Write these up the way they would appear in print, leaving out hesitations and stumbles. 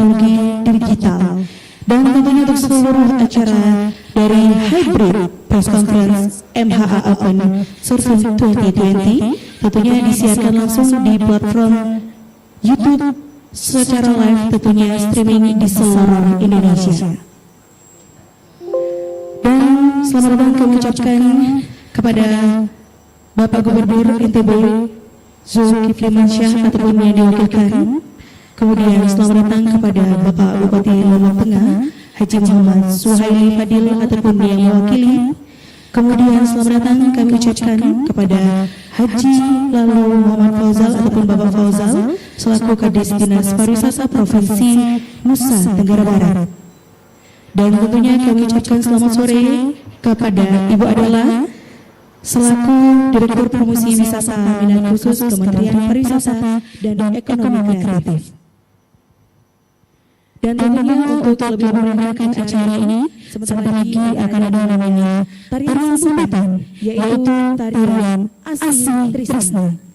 teknologi digital. Dan tentunya untuk seluruh acara dari Hybrid Press Conference MHA Open Surfing 2020 tentunya disiarkan langsung di platform YouTube secara live, tentunya streaming di seluruh Indonesia. Dan selamat datang kami ucapkan kepada Bapak Gubernur NTB Zulkifli Mansyah ataupun yang diwakilkan. Kemudian selamat datang kepada Bapak Bupati Lombok Tengah Haji Muhammad Suhaili Fadil ataupun yang mewakili. Kemudian selamat datang kami ucapkan kepada Haji Lalu Muhammad Fauzal ataupun Bapak Fauzal selaku Kadis Dinas Pariwisata Provinsi Nusa Tenggara Barat. Dan tentunya kami ucapkan selamat sore kepada Ibu Adela selaku Direktur Promosi Wisata Minat Khusus Kementerian Pariwisata dan Ekonomi Kreatif. Dan tentunya untuk lebih memeriahkan acara ini, sebentar lagi akan ada namanya tarian sambutan, yaitu tarian Asi Trisna.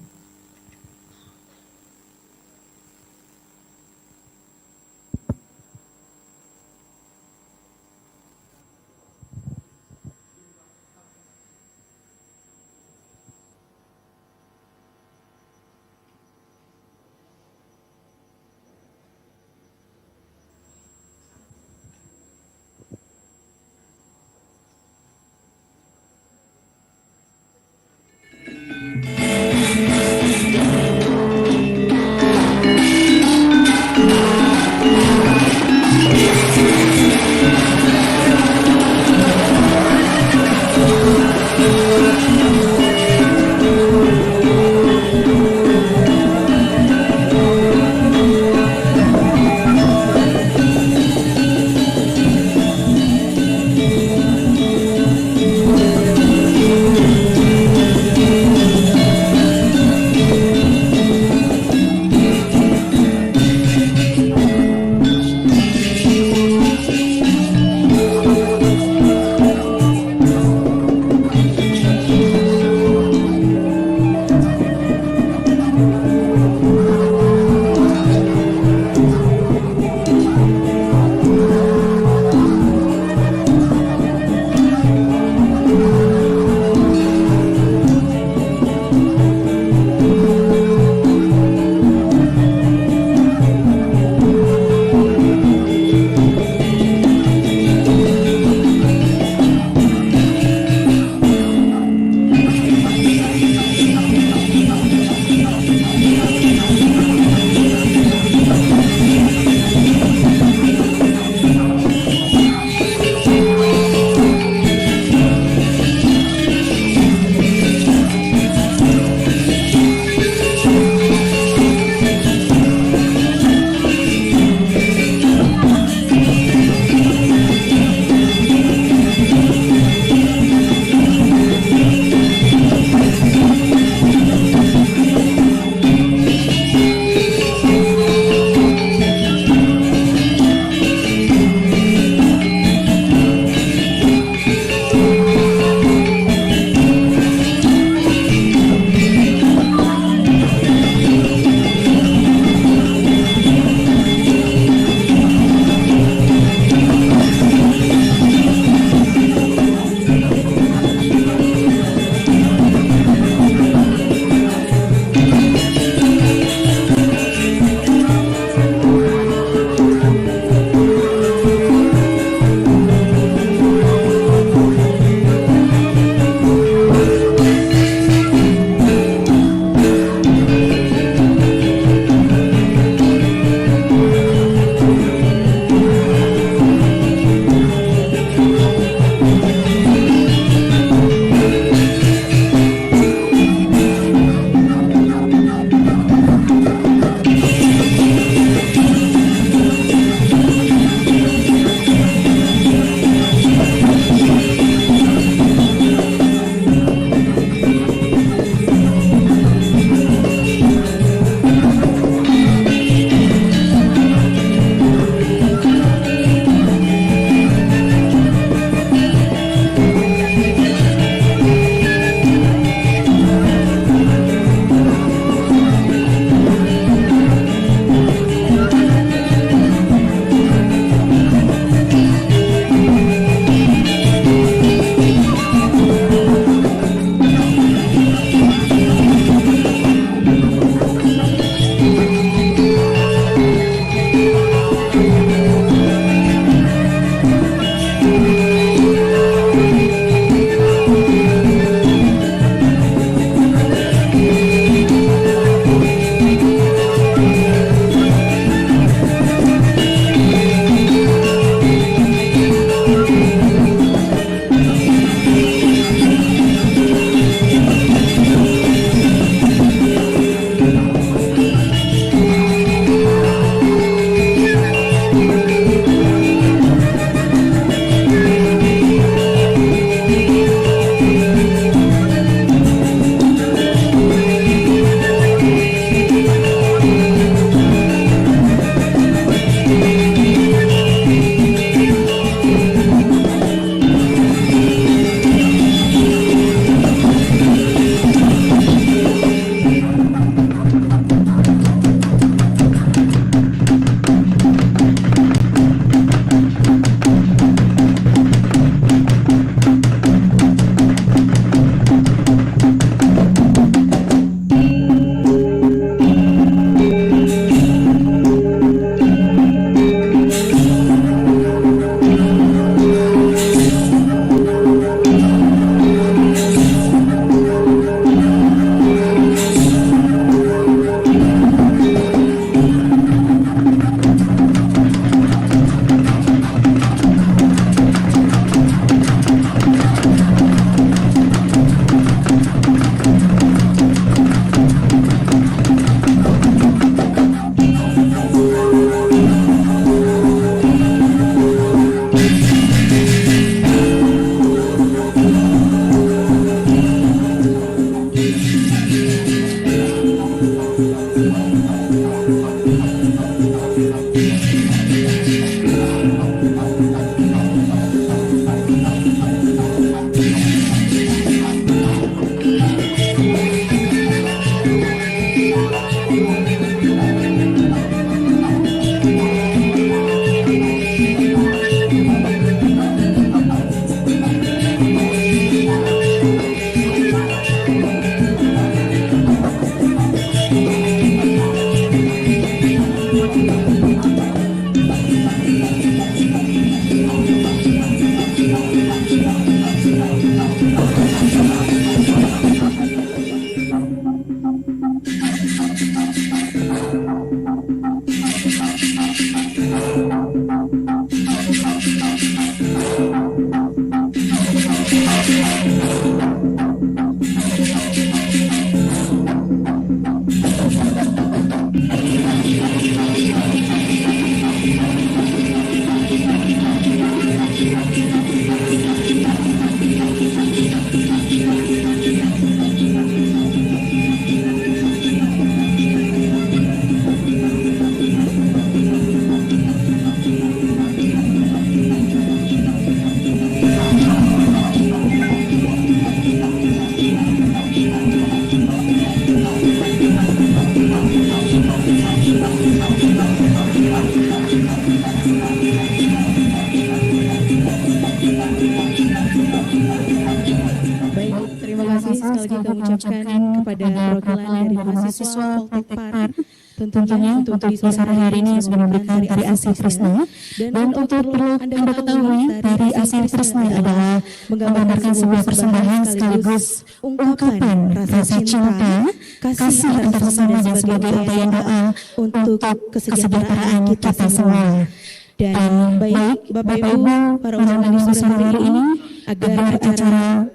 mahasiswa Poltek Par tentunya untuk di sore hari ini sudah memberikan tari Asih Tresna. Dan untuk perlu Anda ketahui, tari Asih Tresna adalah menggambarkan sebuah persembahan sekaligus ungkapan rasa cinta, kasih antar sesama dan sebagai untayan doa untuk kesejahteraan kita semua. Dan baik Bapak Ibu para ulama di sore hari ini, agar acara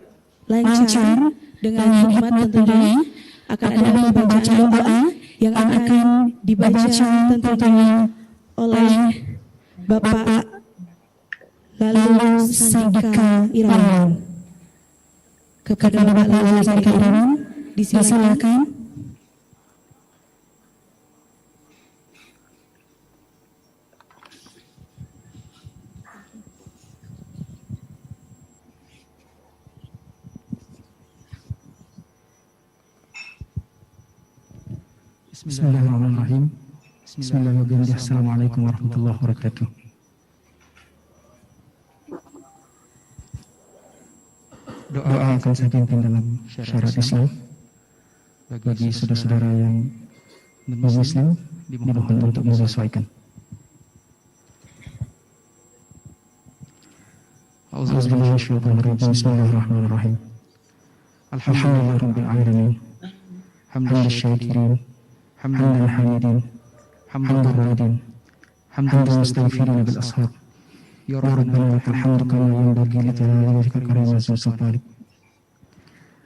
lancar dengan hikmat tentunya akan ada pembacaan doa yang akan dibaca tentunya oleh Bapak Lalu Sandika Irawan. Kepada Bapak Lalu Sandika Irawan, disilakan. Bismillahirrahmanirrahim. Bismillahirrahmanirrahim. Assalamualaikum warahmatullahi wabarakatuh. Doa yang akan saya pimpin dalam syariat Islam bagi saudara-saudara yang non-Muslim dimohon untuk menyesuaikan. Bismillahirrahmanirrahim. Alhamdulillahirabbil alamin. Hamdan syakirin. حمدا الحامدين حمدا الرادين حمدا المستغفرين بالأسحار يا ربنا لك الحمد كما ينبغي لجلال وجهك الكريم وسلطانك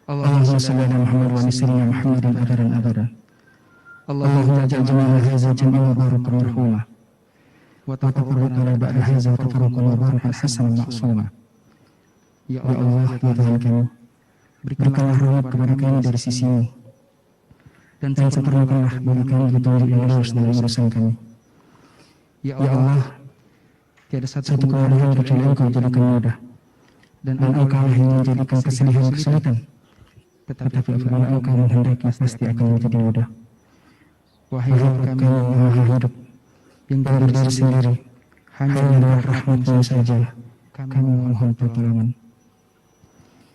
اللهم صل على محمد وعلى سيدنا محمد أبدا اللهم اجعل جميع هذا جميعا مباركا مرحوما وتقبلنا بعد هذا تفرقا مباركا حسنا معصوما. Ya Allah, ya Tuhan kami, berikanlah rahmat kepada kami dari sisi-Mu, dan sempurnakanlah bagi kami petunjuk yang lurus dalam urusan kami. Ya Allah, tiada satu kemudahan kecuali Engkau jadikan mudah, dan Engkau yang menjadikan kesedihan kesulitan. Tetapi apabila Engkau menghendaki, pasti akan menjadi mudah. Wahai Rabb kami yang maha hidup, yang berdiri sendiri, hanya dengan rahmat-Mu saja kami memohon pertolongan.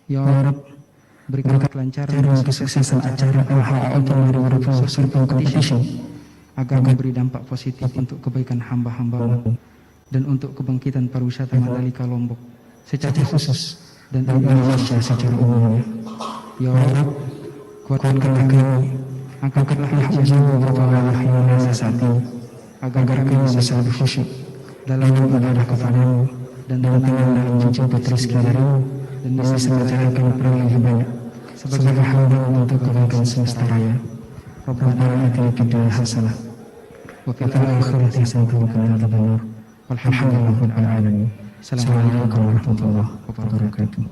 Ya Rabb, berikanlah kelancaran dan kesuksesan acara LHA Open 2024 Surfing Competition agar memberi dampak positif untuk kebaikan hamba-hamba-Mu dan untuk kebangkitan pariwisata Mandalika Lombok secara khusus dan Indonesia secara umumnya. Ya Rabb, kuatkanlah kami, angkatlah hujan-Mu berupa wahyu yang saat ini agar kami bisa lebih khusyuk dalam beribadah kepada-Mu dan tenang dalam menjemput rezeki dari-Mu dan bisa menjalankan peran yang lebih banyak sebagai hamba untuk kebaikan semesta raya. Rabbana atina fid dunya hasanah wa fil akhirati hasanah wa qina adzabannar. Walhamdulillahirabbil alamin. Assalamualaikum warahmatullahi wabarakatuh.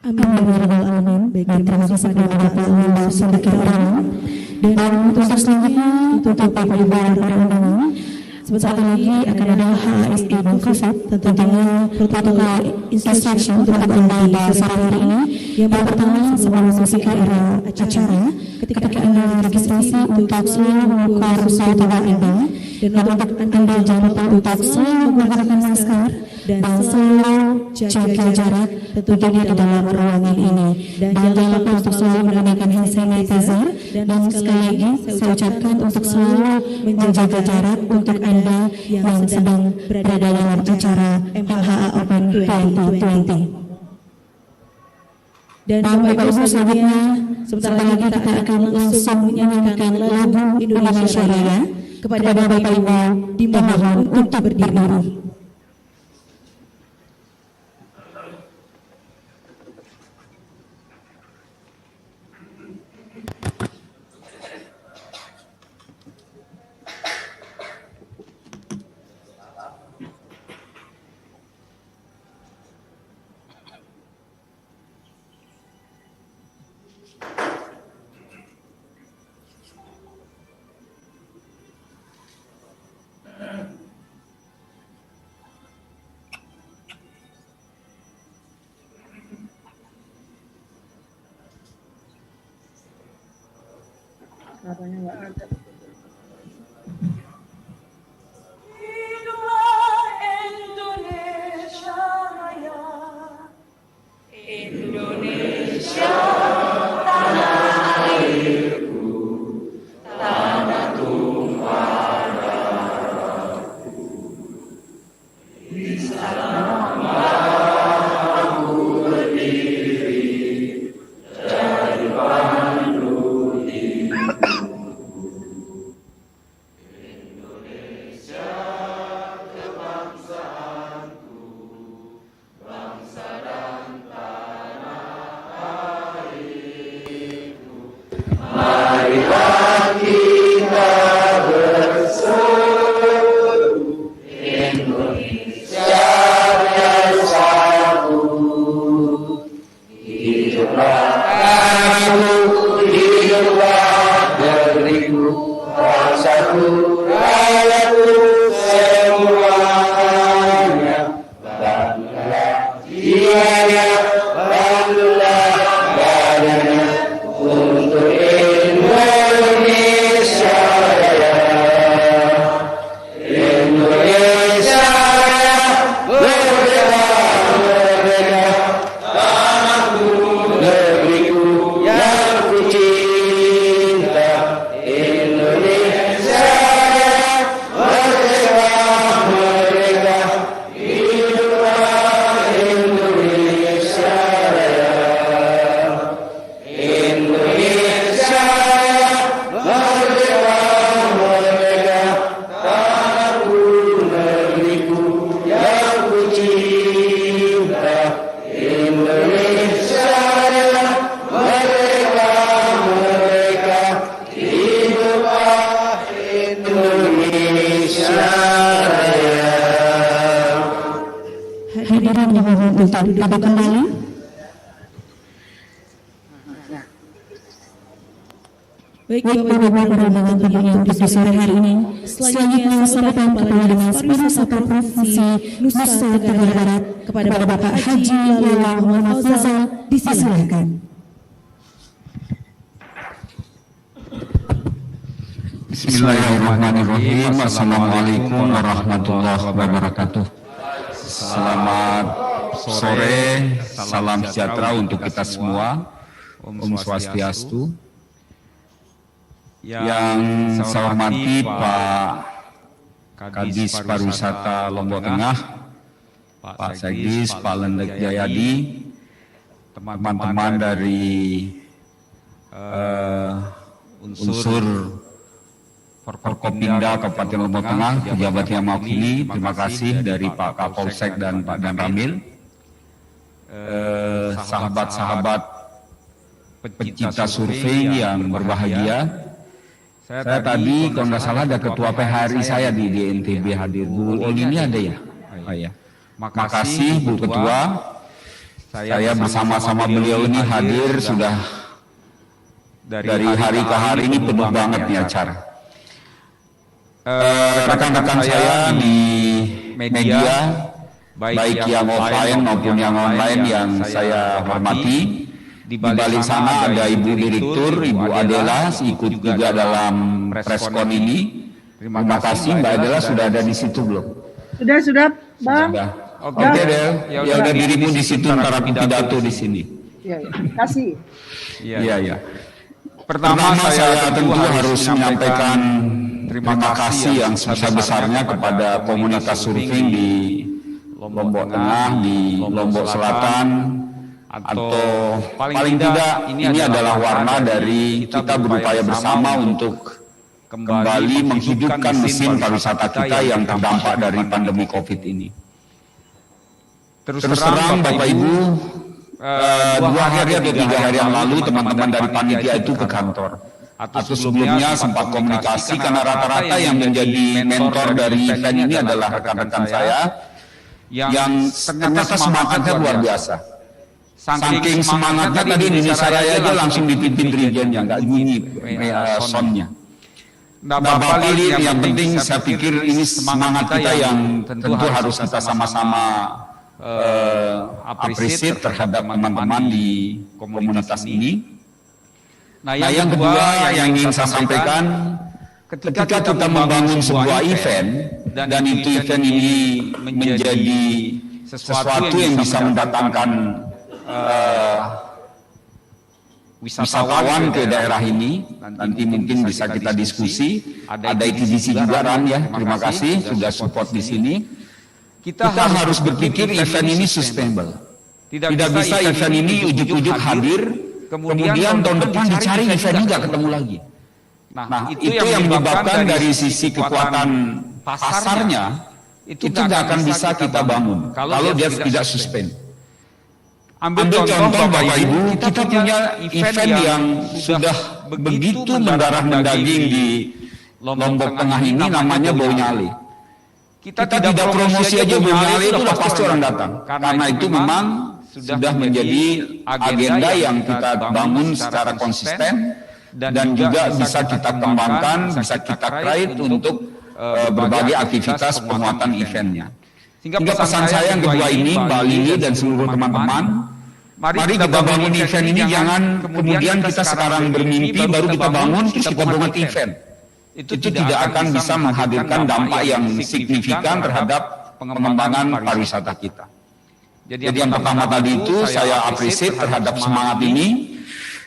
Amin. Baik, terima kasih kepada Bapak Lalu Sandika Irawan. Dan untuk selanjutnya untuk Bapak Ibu para undangan, sebentar lagi akan ada HSI Bangkosat, tentunya protokol instruction untuk Anda di sore hari ini. Yang pertama, sebelum memasuki era acara, ketika Anda registrasi untuk selalu membuka rusuh tawa Anda, dan untuk Anda jangan lupa untuk selalu menggunakan masker dan selalu jaga jarak tentunya di dalam ruangan ini. Dan jangan lupa untuk selalu menggunakan hand sanitizer. Dan sekali lagi saya ucapkan untuk selalu menjaga jarak untuk Anda yang sedang berada dalam acara LHA Open 2020. Dan Bapak Ibu selanjutnya, sebentar lagi kita akan langsung menyanyikan lagu Indonesia Raya. Kepada Bapak Ibu dimohon untuk berdiri. Katanya nggak ada. Hiduplah Indonesia. Aku hiduplah negeriku, bangsaku, rakyatku, semuanya. Bangunlah jiwanya, bangunlah badannya untuk Indonesia Raya. Indonesia Raya, merdeka, merdeka, tanahku, negeriku yang ku cinta. Indonesia Raya, merdeka, merdeka, hiduplah Indonesia Raya. Indonesia Raya, merdeka, merdeka, tanahku, negeriku yang ku cinta. Indonesia Raya, merdeka, merdeka, hiduplah Indonesia Raya. Hadirin dimohon untuk duduk kembali. Baik Bapak Ibu perkembangan pagi yang di sore hari ini. Selanjutnya sambutan Kepala Dinas Pariwisata Provinsi Nusa Tenggara Barat kepada Bapak Haji Lala Muhammad Fazal disilakan. Bismillahirrahmanirrahim. Assalamualaikum warahmatullahi wabarakatuh. Selamat sore, salam sejahtera untuk kita semua. Om Swastiastu. Yang saya hormati Pak Kadis Pariwisata Lombok Tengah, Pak Sekdis, Pak Lendek Jayadi, teman-teman dari unsur Forkopimda Kabupaten Lombok Tengah, pejabat yang mewakili, terima kasih dari Pak Kapolsek dan Pak Dan Ramil, sahabat-sahabat pecinta survei yang berbahagia. Saya tadi kalau nggak salah ada ketua PHRI saya di NTB hadir. Bu Oli ini ada ya? Oh, ya. Makasih Bu Ketua. Saya bersama-sama beliau ini hadir sudah dari hari ke hari ini penuh banget nih acara. Rekan-rekan saya di media, baik yang offline maupun yang online yang saya hormati. Di balik sana ada Ibu Direktur, Ibu Adela, ikut juga dalam preskon ini. Terima kasih Mbak Adela, sudah ada di situ belum? Sudah, Bang. Sudah. Oke, Del. Ya udah dirimu di situ para pidato di sini. Iya, kasih. Iya. Pertama saya tentu harus menyampaikan terima kasih yang sebesar-besarnya kepada komunitas surfing di Lombok Tengah, di Lombok Selatan, atau paling tidak ini adalah warna dari kita berupaya bersama untuk kembali menghidupkan mesin pariwisata kita yang terdampak dari pandemi COVID ini. Terus terang Bapak Ibu, 2 hari atau 3 hari yang lalu teman-teman dari panitia itu ke kantor. Atau sebelumnya sempat komunikasi karena rata-rata yang menjadi mentor dari event ini adalah rekan-rekan saya yang ternyata semangatnya luar biasa. Saking semangatnya tadi Indonesia Raya aja langsung dipimpin dirijennya, nggak bunyi sonnya. Nah Bapak lihat, yang penting saya pikir ini semangat kita yang tentu harus kita sama-sama appreciate terhadap teman-teman di komunitas ini. Nah yang kedua yang ingin saya sampaikan, ketika kita membangun sebuah event dan itu event ini menjadi sesuatu yang bisa mendatangkan wisatawan ke daerah ini, nanti mungkin bisa kita diskusi. Ada ITDC juga Ran ya, terima kasih sudah support di sini. Kita harus berpikir event ini sustainable. Tidak bisa event ini ujuk-ujuk hadir, kemudian tahun depan dicari event nggak ketemu lagi. Nah itu yang menyebabkan dari sisi kekuatan pasarnya itu nggak akan bisa kita bangun kalau dia tidak sustain. Ambil contoh Bapak Ibu, kita punya event yang sudah begitu mendarah mendaging di Lombok Tengah ini namanya Bau Nyale. Kita tidak promosi aja Bau Nyale itu pasti orang datang. Karena itu memang sudah menjadi agenda yang kita bangun secara konsisten dan juga bisa kita kembangkan, bisa kita create untuk berbagai aktivitas penguatan eventnya. Sehingga pesan saya yang kedua ini, Mbak Lili dan seluruh teman-teman, mari kita bangun event ini, jangan kemudian kita sekarang bermimpi baru kita bangun terus kita bangun event. Itu tidak akan bisa menghadirkan dampak yang signifikan terhadap pengembangan pariwisata kita. Jadi yang pertama tadi itu saya appreciate terhadap semangat ini,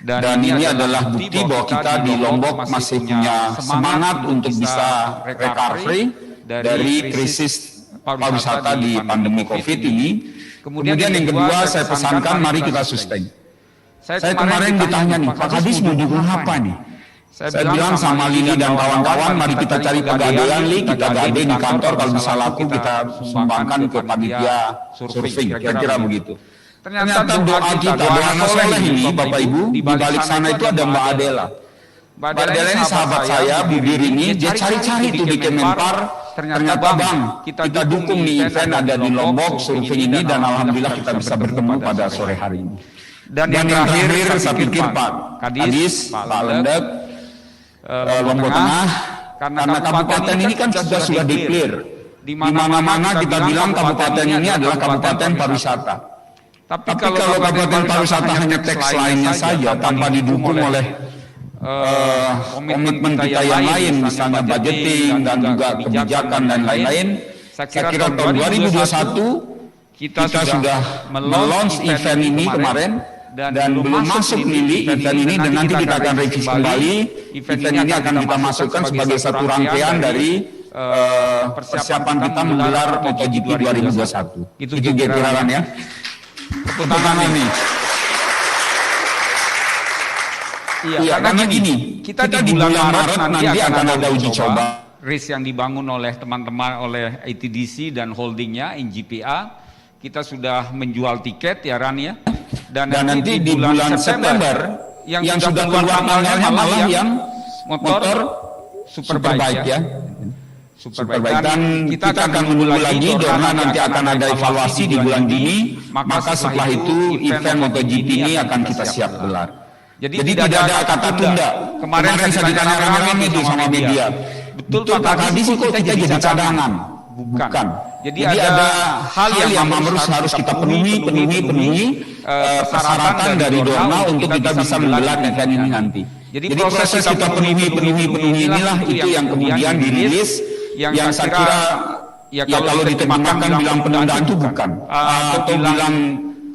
dan ini adalah bukti bahwa kita di Lombok masih punya semangat untuk bisa recovery dari krisis pariwisata di pandemi COVID ini. Kemudian yang kedua saya pesankan mari kita sustain. Saya kemarin ditanya nih, Pak Kadis mau dukung apa nih? Saya bilang sama Lili dan kawan-kawan, mari kita cari pegadaian, Li, kita gade di kantor, kalau bisa laku kita sumbangkan ke panitia surfing, kira-kira begitu. Ternyata doa kita, doa soleh ini, Bapak Ibu, di balik sana itu ada Mbak Adela. Mbak Adela ini sahabat saya, bibir ini, dia cari-cari tuh di Kemenpar, ternyata Bang, kita dukung nih event ada di Lombok, surfing ini, dan Alhamdulillah kita bisa bertemu pada sore hari ini. Dan yang terakhir, saya pikir Pak Kadis, Pak Lendek, Lombok Tengah, karena kabupaten ini kan sudah declare. Di mana-mana kita bilang kabupaten ini adalah kabupaten pariwisata. Tapi kalau kabupaten pariwisata hanya teks lainnya saja, tanpa didukung oleh komitmen kita yang lain, misalnya budgeting dan juga kebijakan dan lain-lain, saya kira tahun 2021 kita sudah melaunch event ini kemarin, dan belum masuk Lili event ini, dan nanti kita akan revisi kembali. Event ini akan kita masukkan sebagai satu rangkaian dari persiapan kita menggelar MotoGP 2021. Itu kira-kira ya. Tepuk tangan nih. Iya, karena gini, kita di bulan Maret nanti akan ada uji coba race yang dibangun oleh teman-teman oleh ITDC dan holdingnya INGPA. Kita sudah menjual tiket ya Ran ya. Dan nanti di bulan September yang sudah keluar tanggalnya malah yang motor Superbike ya. Superbike, dan kita akan menunggu lagi karena nanti akan ada evaluasi di bulan Juni, maka setelah itu event MotoGP ini akan kita siap gelar. Jadi tidak ada kata tunda. Kemarin saya ditanya rame-rame itu sama media. Betul Pak Kadis kok kita jadi cadangan? Bukan. Jadi ada hal yang harus kita penuhi persyaratan dari Dorna untuk kita bisa menggelar event ini nanti. Jadi proses kita penuhi inilah itu yang kemudian dirilis, yang saya kira ya kalau diterjemahkan bilang penundaan itu bukan, atau bilang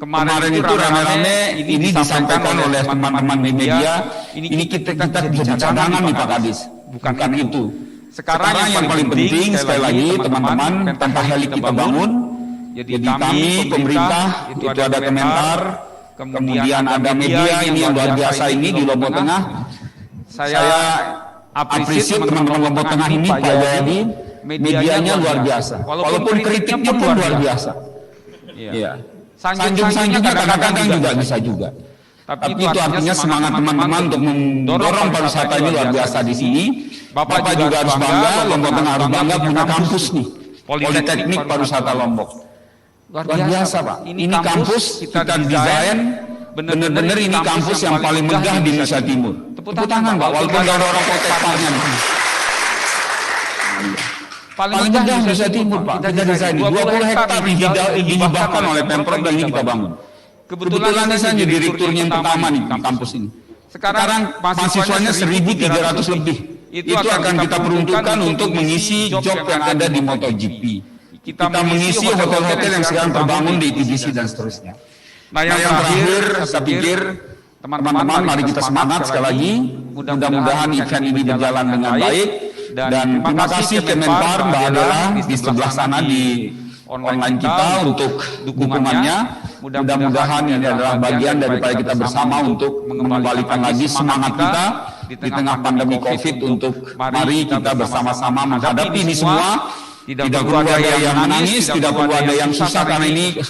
kemarin itu rame-rame ini disampaikan oleh teman-teman di media, ini kita bisa cadangan nih Pak Kadis, bukan itu. Sekarang yang paling penting sekali lagi teman-teman, pentahelix kita bangun. Jadi kami pemerintah itu ada Kemenpar, kemudian ada media ini yang luar biasa ini di Lombok Tengah. Saya apresiasi teman-teman Lombok Tengah ini Pak Jayadi, medianya luar biasa. Walaupun kritiknya pun luar biasa. Iya. Sanjung-sanjungnya kadang-kadang juga bisa juga. Tapi itu artinya semangat teman-teman untuk mendorong pariwisata ini luar biasa di sini. Bapak juga harus bangga, Lombok Tengah harus bangga punya kampus nih, Politeknik Pariwisata Lombok. Luar biasa Pak. Ini kampus kita desain benar-benar ini kampus yang paling megah di Indonesia Timur. Tepuk tangan Pak, walaupun ada orang Politekniknya. Paling megah di Indonesia Timur Pak. Kita desain 20 hektar dihibahkan oleh Pemprov dan ini kita bangun. Kebetulan saya jadi direkturnya yang pertama nih di kampus ini. Sekarang mahasiswanya 1.300 lebih. Itu akan kita peruntukkan untuk mengisi job yang ada di MotoGP. Kita mengisi hotel-hotel yang sekarang terbangun di ITDC dan seterusnya. Nah yang terakhir saya pikir teman-teman mari kita semangat sekali lagi. Mudah-mudahan event ini berjalan dengan baik. Dan terima kasih Kemenpar Mbak Adela di sebelah sana di online kita untuk dukungannya. Mudah-mudahan ini adalah bagian daripada kita bersama untuk mengembalikan lagi semangat kita di tengah pandemi COVID untuk mari kita bersama-sama menghadapi ini semua. Tidak perlu ada yang menangis, tidak perlu ada yang susah karena ini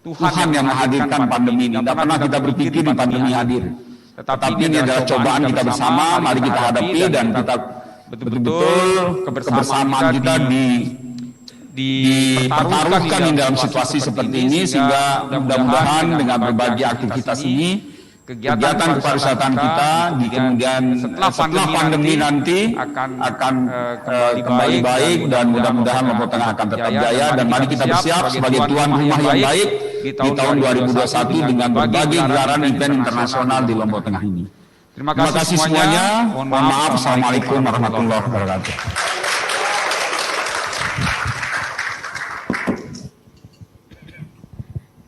Tuhan yang menghadirkan pandemi ini. Tidak pernah kita berpikir di pandemi hadir. Tetapi ini adalah cobaan kita bersama, mari kita hadapi dan kita betul-betul kebersamaan kita dipertaruhkan di dalam situasi seperti ini, sehingga mudah-mudahan dengan berbagai aktivitas ini kegiatan kepariwisataan kita di kemudian setelah pandemi nanti akan kembali baik, dan mudah-mudahan Lombok Tengah akan tetap jaya. Dan mari kita bersiap sebagai tuan rumah yang baik di tahun 2021 dengan berbagai gelaran event internasional di Lombok Tengah ini. Terima kasih semuanya. Mohon maaf. Assalamualaikum warahmatullahi wabarakatuh.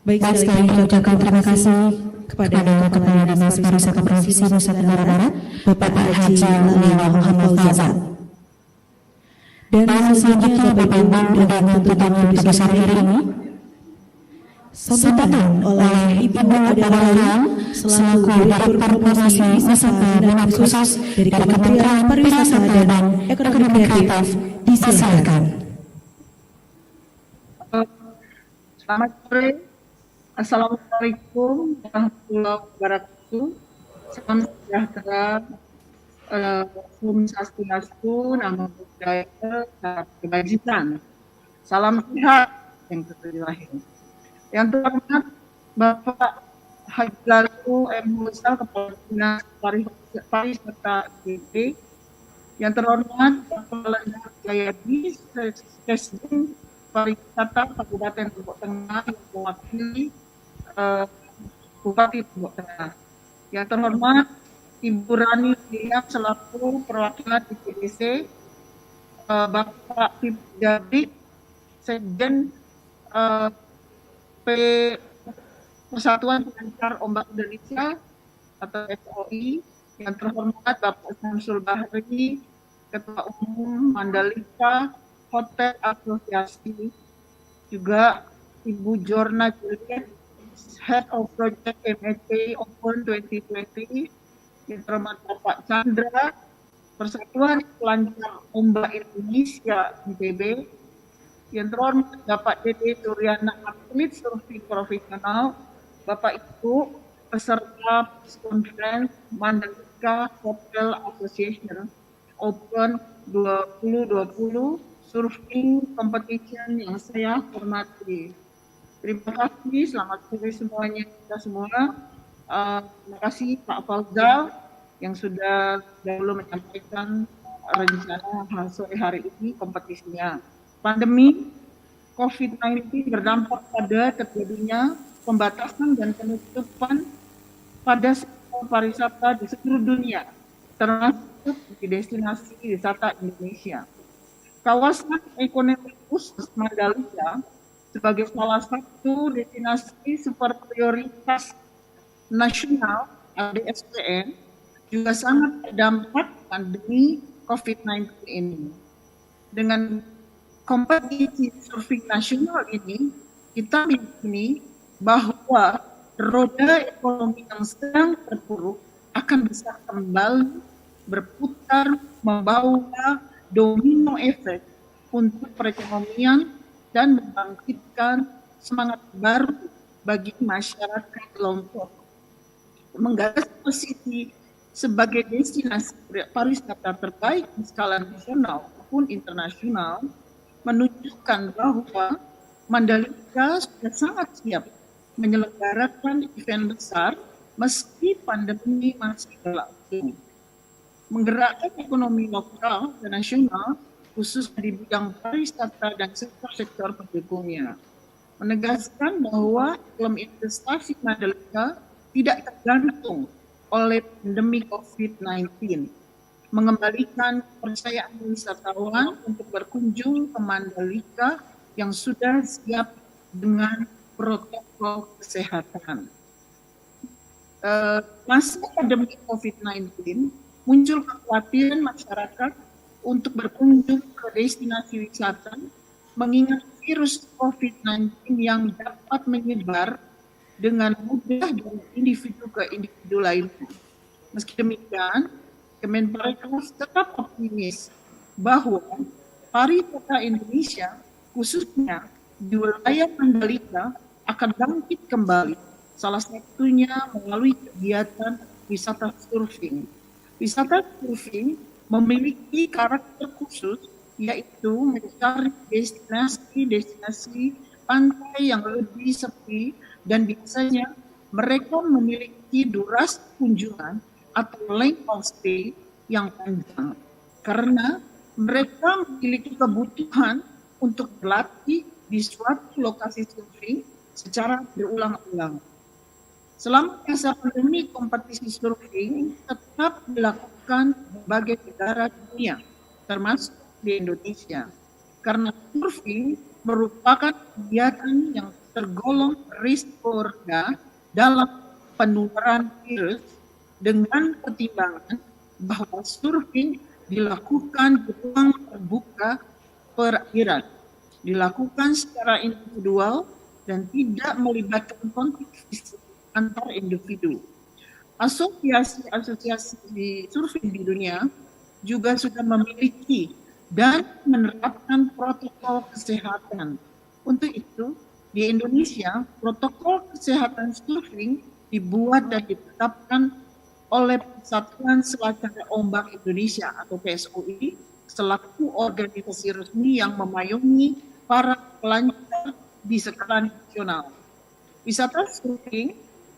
Baik, sekali lagi ucapkan terima kasih kepada Kepala Dinas Pariwisata Provinsi Nusa Tenggara Barat, Bapak Haji Lala Muhammad Fauzan. Dan selanjutnya Bapak Ibu dengan tuntutan yang besar hari ini, sambutan oleh Ibu Adalah selaku Direktur Promosi Wisata dan Khusus dari Kementerian Pariwisata dan Ekonomi Kreatif, disilakan. Selamat sore. Assalamualaikum warahmatullahi wabarakatuh. Salam sejahtera, Om Swastiastu, Namo Buddhaya, Salam Kebajikan. Salam sehat yang terlahir. Yang terhormat Bapak Haji Lalu M. Musal, Kepala Dinas Pariwisata DP. Yang terhormat Kepala Dinas Jayadi, Presiden Pariwisata Kabupaten Lombok Tengah yang mewakili Bupati Lombok Tengah. Yang terhormat Ibu Rani William selaku perwakilan IPDC, Bapak Jadik, Sekjen Persatuan Pengancar Ombak Indonesia atau FOI. Yang terhormat Bapak Samsul Bahri, Ketua Umum Mandalika Hotel Asosiasi, juga Ibu Jorna Juliet, Head of Project MHP Open 2020, yang terhormat Bapak Chandra, Persatuan Pelancar Ombak Indonesia IPB, yang terhormat Bapak Dede Suryana, atlet surfing profesional, Bapak Ibu peserta Conference Mandalika Hotel Association Open 2020 Surfing Competition yang saya hormati. Terima kasih, selamat sore semuanya, kita semua. Terima kasih Pak Fauzal yang sudah dahulu menyampaikan rencana sore hari ini kompetisinya. Pandemi COVID-19 berdampak pada terjadinya pembatasan dan penutupan pada sektor pariwisata di seluruh dunia, termasuk di destinasi wisata Indonesia. Kawasan ekonomi khusus Mandalika sebagai salah satu destinasi super prioritas nasional (DSPN) juga sangat terdampak pandemi COVID-19 ini. Dengan kompetisi surfing nasional ini, kita meyakini bahwa roda ekonomi yang sedang terpuruk akan bisa kembali berputar, membawa domino efek untuk perekonomian dan membangkitkan semangat baru bagi masyarakat Lombok. Menggagas posisi sebagai destinasi pariwisata terbaik di skala nasional maupun internasional menunjukkan bahwa Mandalika sudah sangat siap menyelenggarakan event besar meski pandemi masih berlangsung. Menggerakkan ekonomi lokal dan nasional khususnya di bidang pariwisata dan sektor-sektor pendukungnya. Menegaskan bahwa iklim investasi Mandalika tidak tergantung oleh pandemi COVID-19. Mengembalikan kepercayaan wisatawan untuk berkunjung ke Mandalika yang sudah siap dengan protokol kesehatan. Masa pandemi COVID-19 muncul kekhawatiran masyarakat untuk berkunjung ke destinasi wisata mengingat virus COVID-19 yang dapat menyebar dengan mudah dari individu ke individu lainnya. Meski demikian, Kemenparekraf tetap optimis bahwa pariwisata Indonesia khususnya di wilayah Mandalika akan bangkit kembali, salah satunya melalui kegiatan wisata surfing. Wisata surfing memiliki karakter khusus yaitu mencari destinasi pantai yang lebih sepi, dan biasanya mereka memiliki durasi kunjungan atau length of stay yang panjang karena mereka memiliki kebutuhan untuk berlatih di suatu lokasi surfing secara berulang-ulang. Selama masa pandemi, kompetisi surfing tetap dilakukan di berbagai negara dunia, termasuk di Indonesia. Karena surfing merupakan kegiatan yang tergolong risiko rendah dalam penularan virus dengan pertimbangan bahwa surfing dilakukan di ruang terbuka perairan, dilakukan secara individual dan tidak melibatkan kontak fisik antar individu. Asosiasi-asosiasi di surfing di dunia juga sudah memiliki dan menerapkan protokol kesehatan. Untuk itu, di Indonesia, protokol kesehatan surfing dibuat dan ditetapkan oleh Persatuan Selat Ombak Indonesia atau PSOI selaku organisasi resmi yang memayungi para pelancar di skala nasional. Wisata surfing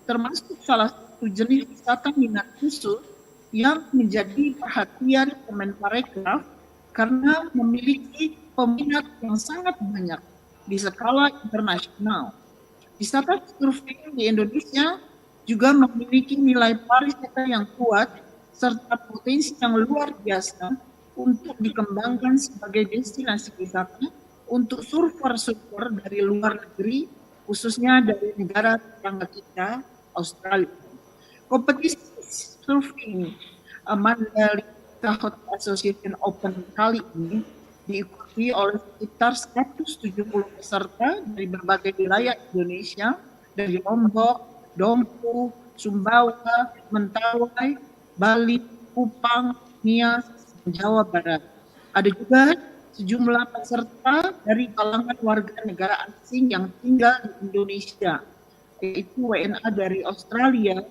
termasuk salah satu jenis wisata minat khusus yang menjadi perhatian Kemenparekraf karena memiliki peminat yang sangat banyak di skala internasional. Wisata surfing di Indonesia juga memiliki nilai pariwisata yang kuat serta potensi yang luar biasa untuk dikembangkan sebagai destinasi wisata untuk surfer-surfer dari luar negeri, khususnya dari negara tetangga kita, Australia. Kompetisi surfing Mandalika Hotel Association Open kali ini diikuti oleh sekitar 170 peserta dari berbagai wilayah Indonesia, dari Lombok, Dompu, Sumbawa, Mentawai, Bali, Kupang, Nias, dan Jawa Barat. Ada juga sejumlah peserta dari kalangan warga negara asing yang tinggal di Indonesia, yaitu WNA dari Australia,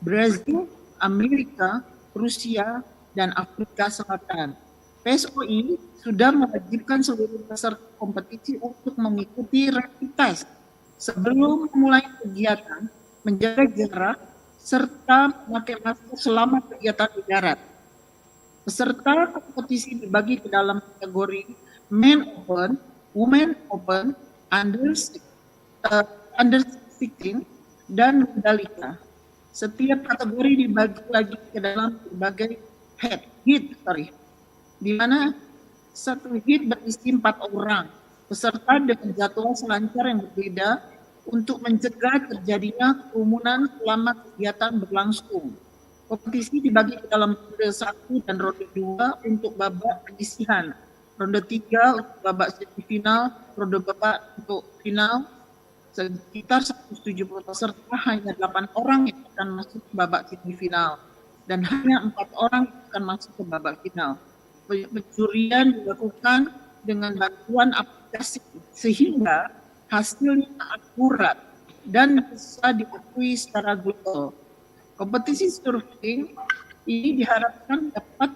Brazil, Amerika, Rusia, dan Afrika Selatan. PSOI sudah mewajibkan seluruh peserta kompetisi untuk mengikuti rapid test sebelum memulai kegiatan, menjaga jarak, serta memakai masker selama kegiatan di darat. Peserta kompetisi dibagi ke dalam kategori Men Open, Women Open, Under 16, dan Mandalika. Setiap kategori dibagi lagi ke dalam berbagai heat, di mana satu heat berisi 4 orang peserta dengan jadwal selancar yang berbeda untuk mencegah terjadinya kerumunan selama kegiatan berlangsung. Kompetisi dibagi ke dalam ronde 1 dan ronde 2 untuk babak penyisihan, ronde 3 untuk babak semifinal, ronde babak untuk final. Sekitar 170 peserta, hanya 8 orang yang akan masuk ke babak semifinal dan hanya 4 orang yang akan masuk ke babak final. Penjurian dilakukan dengan bantuan aplikasi sehingga hasilnya akurat dan bisa diakui secara global. Kompetisi surfing ini diharapkan dapat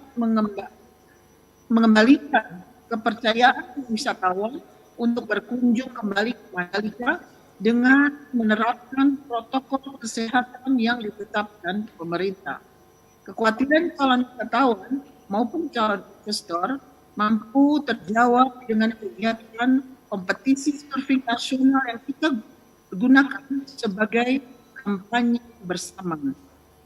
mengembalikan kepercayaan wisatawan untuk berkunjung kembali ke Mandalika dengan menerapkan protokol kesehatan yang ditetapkan pemerintah. Kekhawatiran calon wisatawan maupun calon investor mampu terjawab dengan kegiatan kompetisi surfing nasional yang kita gunakan sebagai kampanye bersama.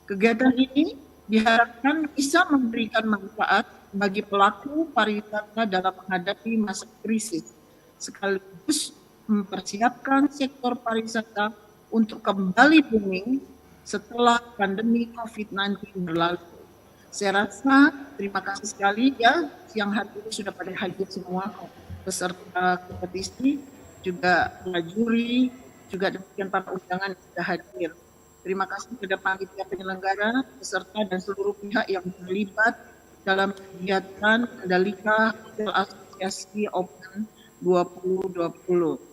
Kegiatan ini diharapkan bisa memberikan manfaat bagi pelaku pariwisata dalam menghadapi masa krisis, sekaligus mempersiapkan sektor pariwisata untuk kembali booming setelah pandemi COVID-19 berlalu. Saya rasa terima kasih sekali ya, siang hari ini sudah pada hadir semua peserta kompetisi, juga juri, juga demikian para undangan yang sudah hadir. Terima kasih kepada panitia penyelenggara, peserta dan seluruh pihak yang terlibat dalam kegiatan Mandalika Hotel Association Open 2020.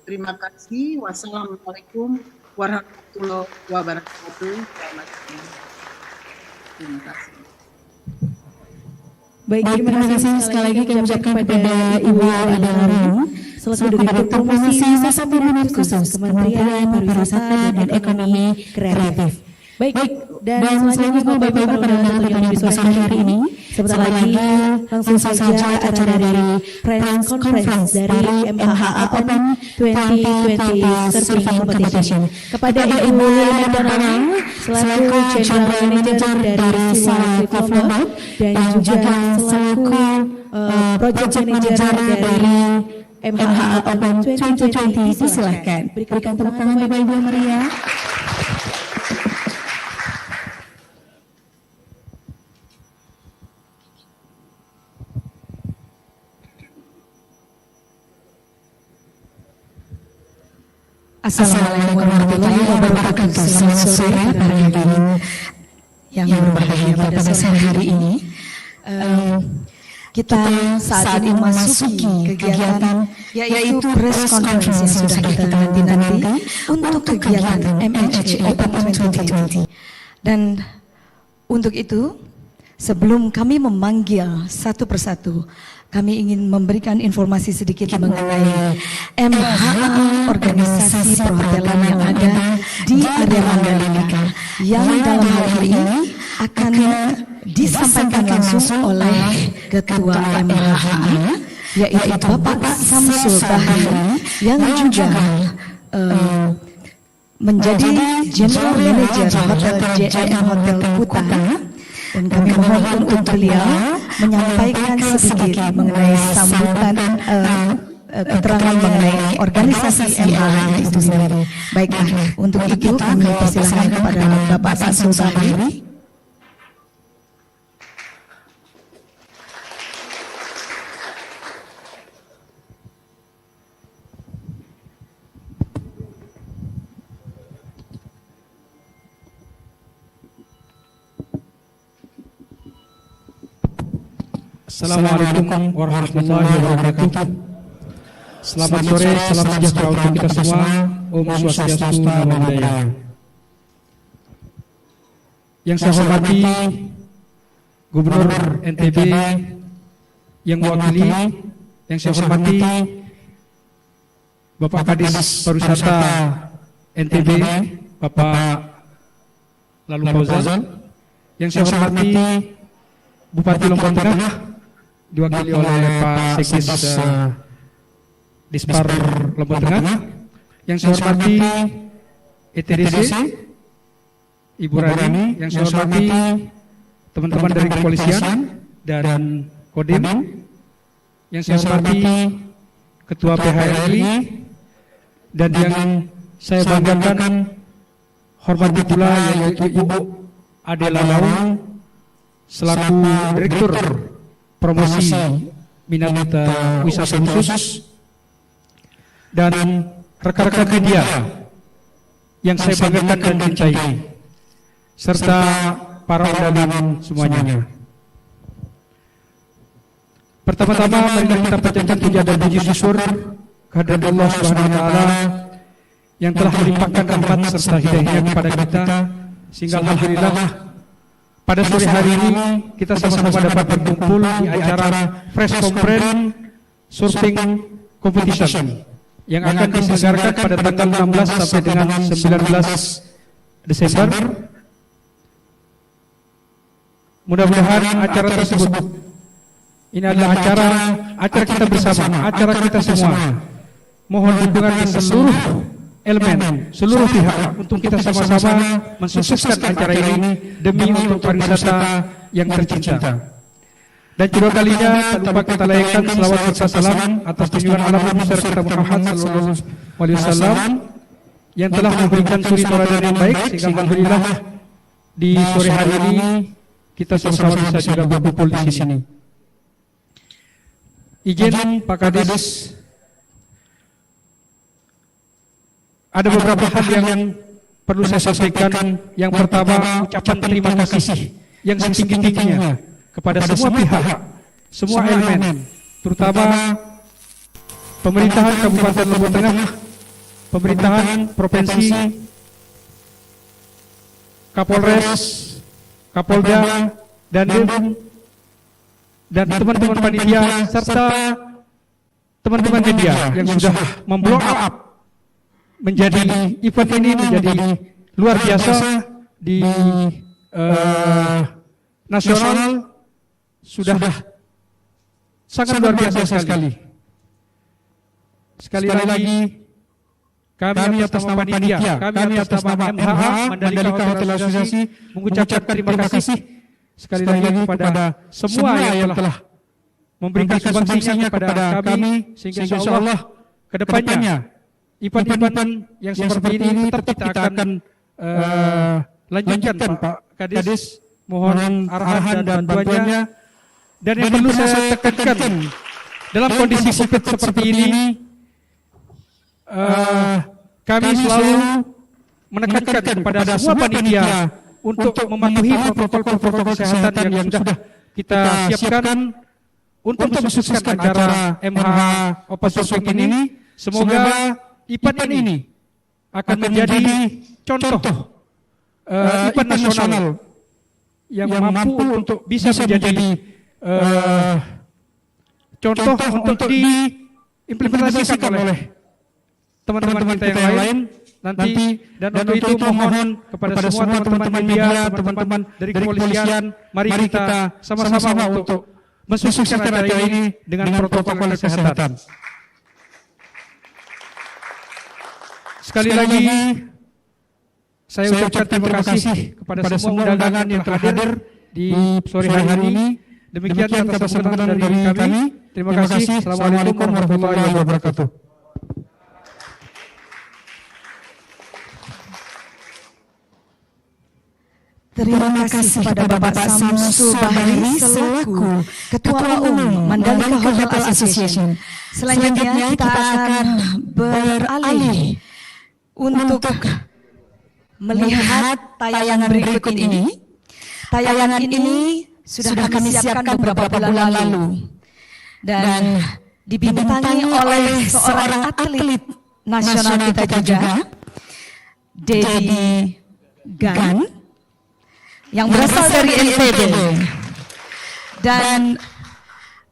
Terima kasih. Wassalamualaikum warahmatullahi wabarakatuh. Terima kasih. Baik, terima kasih sekali lagi kami ucapkan kepada Ibu Ada Laring selaku Direktur Promosi Sastra Khusus Kementerian Pariwisata dan Ekonomi Kreatif. Baik, dan selanjutnya Bapak Ibu para undangan yang di sore hari ini, sebentar lagi langsung saja acara dari Press Conference dari MHA Open 2020 Surfing Competition. Kepada Ibu Liliana Donawang selaku General Manager dari Siwa Flipflop dan juga selaku Project Manager dari MHA Open 2020, silakan berikan tepuk tangan Bapak Ibu yang meriah. Assalamualaikum warahmatullahi wabarakatuh. Selamat sore para hadirin yang berbahagia pada sore hari ini. Kita saat ini memasuki kegiatan yaitu press conference yang sudah kita nanti-nanti untuk kegiatan MHA Open 2020. Dan untuk itu, sebelum kami memanggil satu persatu, kami ingin memberikan informasi sedikit mengenai MHA, organisasi perhotelan yang ada di area Mandalika, yang dalam hal ini akan disampaikan langsung oleh Ketua MHA, yaitu Bapak Samsul Bahri, yang juga menjadi General Manager Hotel JM Hotel Kuta. Dan kami mohon untuk beliau menyampaikan sedikit mengenai sambutan keterangan mengenai organisasi MHA itu sendiri. Baiklah, untuk itu kami persilakan kepada Bapak Samsul Bahri. Assalamualaikum warahmatullahi wabarakatuh. Selamat sore, salam sejahtera untuk kita semua. Om Swastiastu, Namo Buddhaya. Yang saya hormati Gubernur NTB yang mewakili, yang saya hormati Bapak Kadis Pariwisata NTB, Bapak Lalu Fauzan, yang saya hormati Bupati Lombok Tengah, diwakili oleh Pak Sekdes Dispar Lombok Tengah, yang saya hormati ETDC Ibu Rani, yang saya hormati teman-teman dari kepolisian dan Kodim, yang saya hormati Ketua PHRI, dan yang saya banggakan hormati pula yaitu Ibu Adela Lawang selaku Direktur Promosi Minat Wisata Khusus, dan rekan-rekan media yang saya banggakan dan cintai, serta para undangan semuanya. Pertama-tama marilah kita panjatkan puja dan puji syukur kehadirat Allah Subhanahu wa taala yang telah melimpahkan rahmat serta hidayahnya kepada kita, sehingga alhamdulillah pada sore hari ini kita sama-sama dapat berkumpul di acara Press Conference Surfing Competition yang akan diselenggarakan pada tanggal 16 sampai dengan 19 Desember. Mudah-mudahan acara tersebut ini adalah acara kita bersama, acara kita semua. Mohon dukungan seluruh elemen, seluruh pihak untuk kita sama-sama mensukseskan acara ini demi untuk pariwisata yang tercinta. Dan kedua kalinya tak lupa kita layakkan selawat serta salam atas junjungan alam besar kita Muhammad sallallahu alaihi wasallam yang telah memberikan suri tauladan yang baik, sehingga alhamdulillah di sore hari ini kita sama-sama bisa juga berkumpul di sini. Izin Pak Kadis, ada beberapa hal yang perlu saya sampaikan. Yang pertama, ucapan terima kasih yang setinggi-tingginya kepada semua pihak, semua elemen, terutama pemerintahan Kabupaten Lombok Tengah, pemerintahan provinsi, Kapolres, Kapolda, dan dan teman-teman panitia serta teman-teman media yang sudah memblow up menjadi event ini menjadi luar biasa di nasional, sudah sangat luar biasa sekali. Sekali lagi kami atas nama panitia, kami atas nama MHA Mandalika Hotel Associasi mengucapkan terima kasih sekali lagi kepada semua yang telah memberikan sumbangsinya kepada kami, sehingga insya Allah ke depannya event-event yang seperti ini tetap kita akan lanjutkan Pak Kades, mohon arahan dan bantuannya. Dan yang perlu saya tekankan dalam kondisi COVID seperti ini, kami selalu menekankan kepada semua panitia untuk mematuhi protokol-protokol kesehatan yang sudah kita siapkan untuk mensukseskan acara MHA Open Surfing ini. Semoga event ini akan menjadi contoh event nasional yang mampu untuk bisa menjadi contoh untuk diimplementasikan oleh teman-teman kita yang lain nanti. Dan untuk itu mohon kepada semua teman-teman media, teman-teman dari kepolisian, mari kita sama-sama untuk mensukseskan acara ini dengan protokol kesehatan. Sekali lagi saya ucapkan terima kasih kepada semua undangan yang telah hadir di sore hari ini. Demikian atas sambutan dari kami. Terima kasih. Assalamualaikum warahmatullahi wabarakatuh. Terima kasih kepada Bapak Samsul Bahri selaku Ketua Umum Mandalika Hotel Association. Selanjutnya kita akan beralih untuk melihat tayangan berikut ini. Tayangan ini sudah kami siapkan beberapa bulan lalu dan dibintangi oleh seorang atlet nasional kita juga, Dedi Gan, yang berasal dari NTB. Dan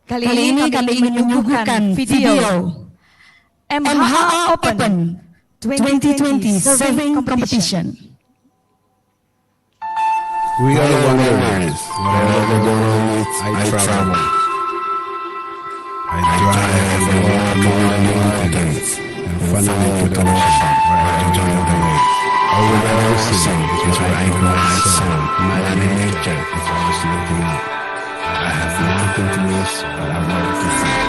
kali ini kami ingin menyuguhkan video MHA Open 2020 Surfing Competition. We are the wanderers. Wherever the world I travel. I drive the world among the mountains and finally to the ocean where I join the waves. Over the ocean is where I grow my soul. Mother Nature is always looking up. I have nothing to lose, but I want to see.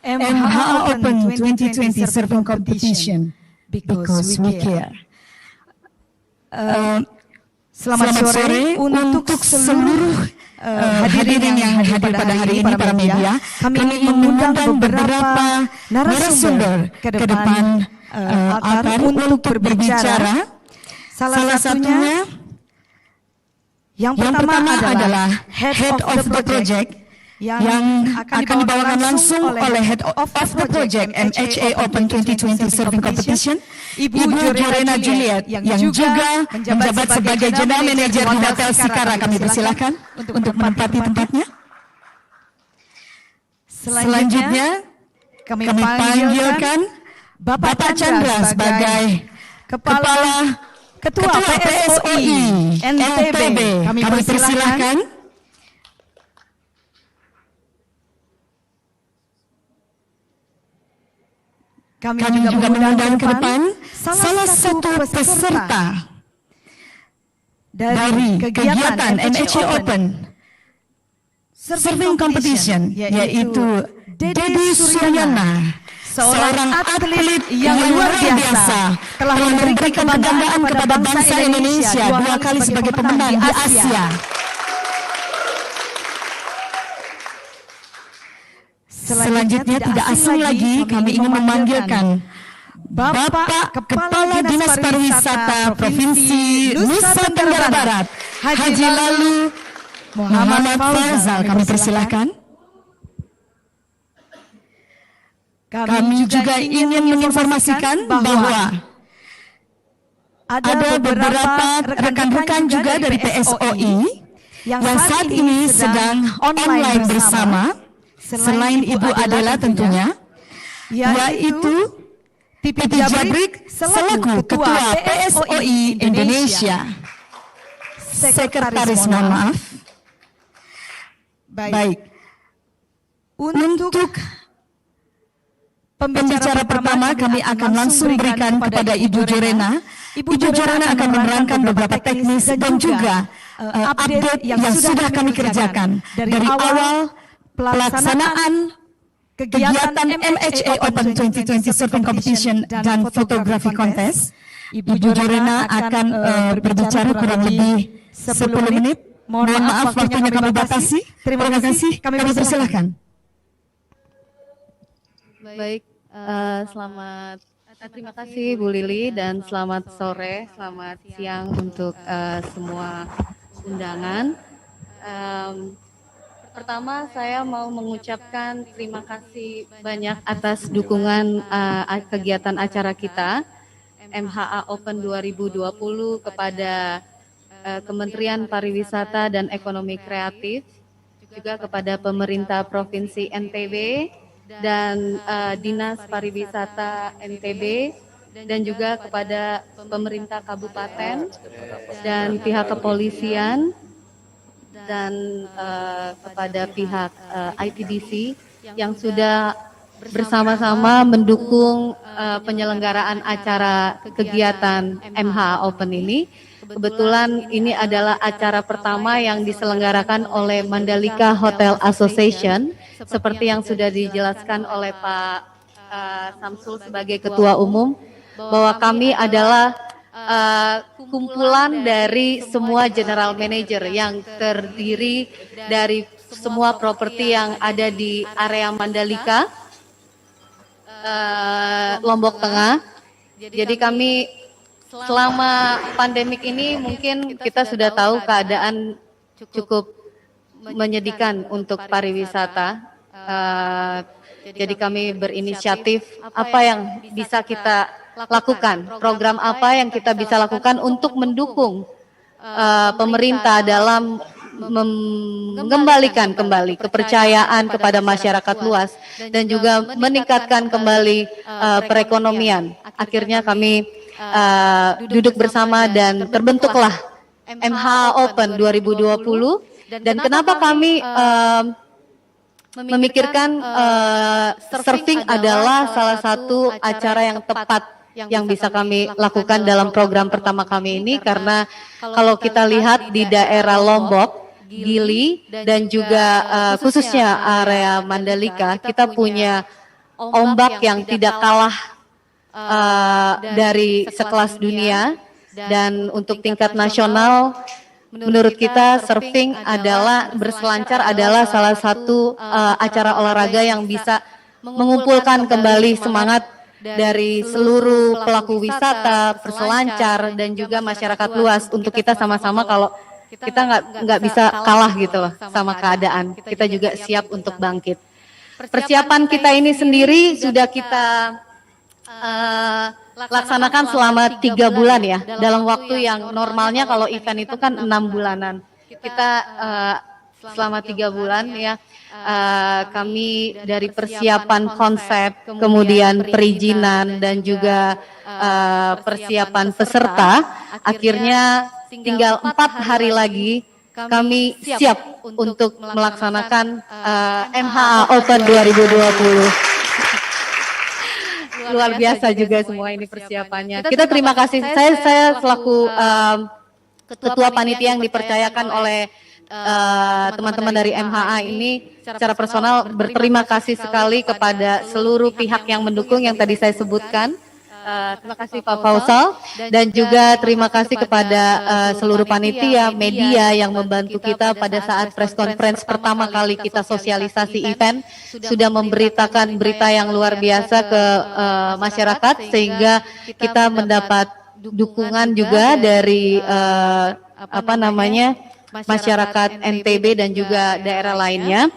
MHA Open 2020 Surfing Competition because we care. Selamat sore untuk seluruh hadirin yang hadir pada hari ini, para media. Kami ingin mengundang beberapa narasumber ke depan altar untuk berbicara. Salah satunya yang pertama adalah Head of the Project yang akan dibawakan langsung oleh Head of the Project MHA Open 2020 Surfing Competition, Ibu Jorena Juliet, yang juga menjabat sebagai General Manager di Hotel Sikara. Kami persilakan untuk menempati tempatnya. Selanjutnya kami panggilkan Bapak Chandra sebagai Ketua PSOI NTB. Kami persilakan. Kami juga mengundang ke depan salah satu peserta dari kegiatan MHA Open Surfing Competition, yaitu Dedi Suryana seorang atlet yang luar biasa, telah memberikan kebanggaan kepada bangsa Indonesia 2 kali sebagai pemenang di Asia. Selanjutnya tidak asing lagi kami ingin memanggilkan Bapak Kepala Dinas Pariwisata Provinsi Nusa Tenggara Barat, Haji Lalu Muhammad Fauzal. Kami persilahkan. Kami juga ingin menginformasikan bahwa ada beberapa rekan-rekan juga dari PSOI yang saat ini sedang online bersama, selain Ibu Adela tentunya, yaitu Tipi Jabrik selaku Ketua PSOI Indonesia. Sekretaris, mohon maaf. Baik. Untuk pembicara pertama kami akan langsung berikan kepada Ibu Jorena. Ibu Jorena akan menerangkan beberapa teknis dan juga update yang sudah kami kerjakan dari awal pelaksanaan kegiatan MHA Open 2020 Surfing Competition dan Fotografi Contest. Ibu Jorena akan berbicara kurang lebih 10 menit. Mohon maaf waktunya kami batasi. Terima kasih. Kami persilahkan. Baik, terima kasih Bu Lili dan selamat sore, selamat siang untuk semua undangan. Pertama saya mau mengucapkan terima kasih banyak atas dukungan kegiatan acara kita MHA Open 2020 kepada Kementerian Pariwisata dan Ekonomi Kreatif, juga kepada pemerintah Provinsi NTB dan Dinas Pariwisata NTB, dan juga kepada pemerintah kabupaten dan pihak kepolisian dan kepada pihak ITDC yang sudah bersama-sama mendukung penyelenggaraan acara kegiatan MHA Open ini. Kebetulan ini adalah acara pertama yang diselenggarakan oleh Mandalika Hotel Association, seperti yang sudah dijelaskan oleh Pak Samsul sebagai Ketua Umum, bahwa kami adalah kumpulan dari semua general manager yang terdiri dari semua properti yang ada di area Mandalika, Lombok Tengah. Jadi kami selama pandemik ini mungkin kita sudah tahu keadaan cukup menyedihkan untuk pariwisata. Jadi kami berinisiatif apa yang bisa kita lakukan, program apa yang kita bisa lakukan untuk mendukung pemerintah dalam mengembalikan kembali kepercayaan kepada masyarakat luas dan juga meningkatkan kembali perekonomian. Akhirnya kami duduk bersama dan terbentuklah MHA Open 2020. Dan kenapa kami memikirkan surfing adalah salah satu acara yang tepat yang bisa kami lakukan dalam program pertama kami ini, karena kalau kita lihat di daerah Lombok, Gili, dan juga khususnya area Mandalika, kita punya ombak yang tidak kalah dari sekelas dunia, dan untuk tingkat nasional menurut kita surfing adalah berselancar adalah salah satu acara olahraga yang bisa mengumpulkan kembali semangat dari seluruh pelaku wisata, perselancar, dan juga masyarakat luas untuk kita sama-sama kalau kita nggak bisa kalah gitu loh sama keadaan. Kita juga siap untuk bangkit. Persiapan kita ini sendiri sudah kita laksanakan selama 3 bulan ya, dalam waktu yang normalnya kalau event itu kan 6 bulanan. Kita selama 3 bulan ya, kami dari persiapan konsep, kemudian perizinan, dan juga persiapan peserta, akhirnya tinggal 4 hari lagi kami siap untuk melaksanakan MHA Open 2020. Luar biasa juga semua ini persiapannya. Kita terima kasih. Saya selaku ketua panitia yang dipercayakan oleh teman-teman dari MHA ini secara personal berterima kasih sekali kepada seluruh pihak yang mendukung yang tadi saya sebutkan. Terima kasih Pak Faisal dan juga terima kasih kepada seluruh panitia, media yang membantu kita pada saat press conference pertama kali kita sosialisasi event, sudah memberitakan berita yang luar biasa ke masyarakat sehingga kita mendapat dukungan juga dari masyarakat NTB dan juga daerah lainnya.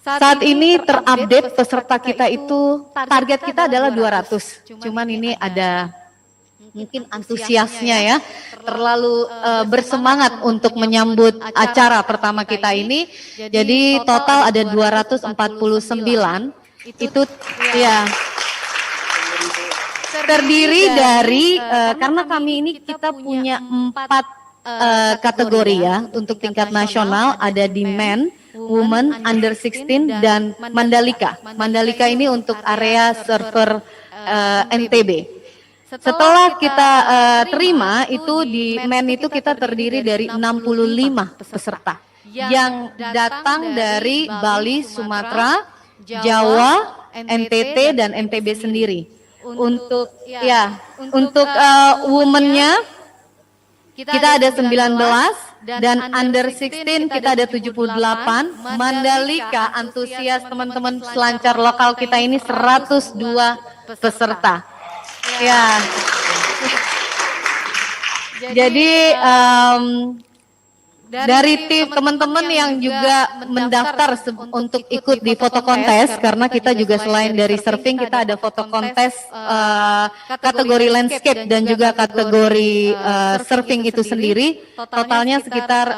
Saat ini terupdate peserta kita itu, target kita adalah 200. Cuman ini ada mungkin antusiasnya ya, terlalu bersemangat untuk menyambut acara pertama kita ini. Jadi total ada 249. Itu ya terdiri dari, karena kami ini kita punya 4 kategori ya, untuk tingkat nasional ada di men, women, under 16, dan Mandalika. Mandalika ini untuk area server NTB. Setelah kita terima itu di men itu kita terdiri dari 65 peserta yang datang dari Bali, Sumatera, Jawa, NTT, dan NTB sendiri. Untuk women-nya kita ada 19 dan under 16 kita ada 78. Mandalika antusias teman-teman selancar lokal kita ini 102 peserta. Ya. Jadi dari tim teman-teman yang juga mendaftar untuk ikut di foto kontes, karena kita juga selain dari surfing kita ada foto kontes kategori landscape dan juga kategori surfing itu sendiri, totalnya sekitar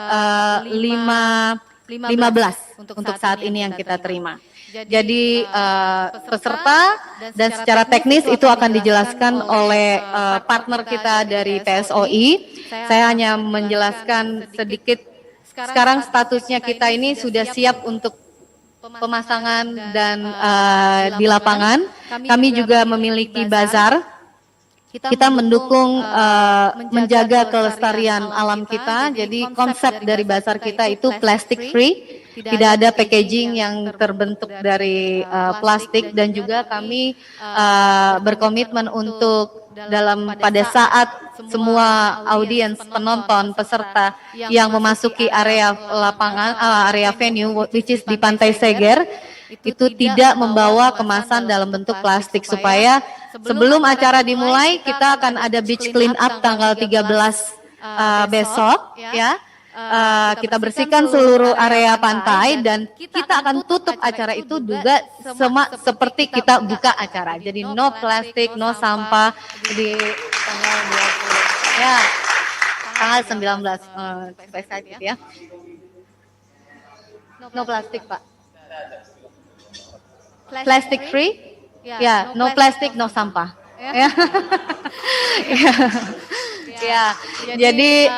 15 untuk saat ini yang kita terima. Jadi peserta dan secara teknis itu akan dijelaskan oleh partner kita dari PSOI. Saya hanya menjelaskan sedikit. Sekarang statusnya kita ini sudah siap untuk pemasangan dan di lapangan. Kami juga memiliki bazar. Kita mendukung menjaga kelestarian alam kita. Jadi konsep dari bazar kita itu plastic free. Tidak ada packaging yang terbentuk dari plastik, dan juga kami berkomitmen untuk pada saat semua audiens, penonton, peserta yang memasuki area lapangan, area venue, which is di Pantai Seger, itu tidak membawa kemasan dalam bentuk plastik, supaya sebelum acara dimulai kita akan ada beach clean up tanggal 13 besok ya. Kita bersihkan seluruh area pantai dan kita akan tutup acara itu juga seperti kita buka acara. Jadi no plastik, no sampah di tanggal 20 ya, tanggal 19 excited ya. No plastik Pak. Plastic free? Ya, no plastik, no sampah. Ya. Ya. Jadi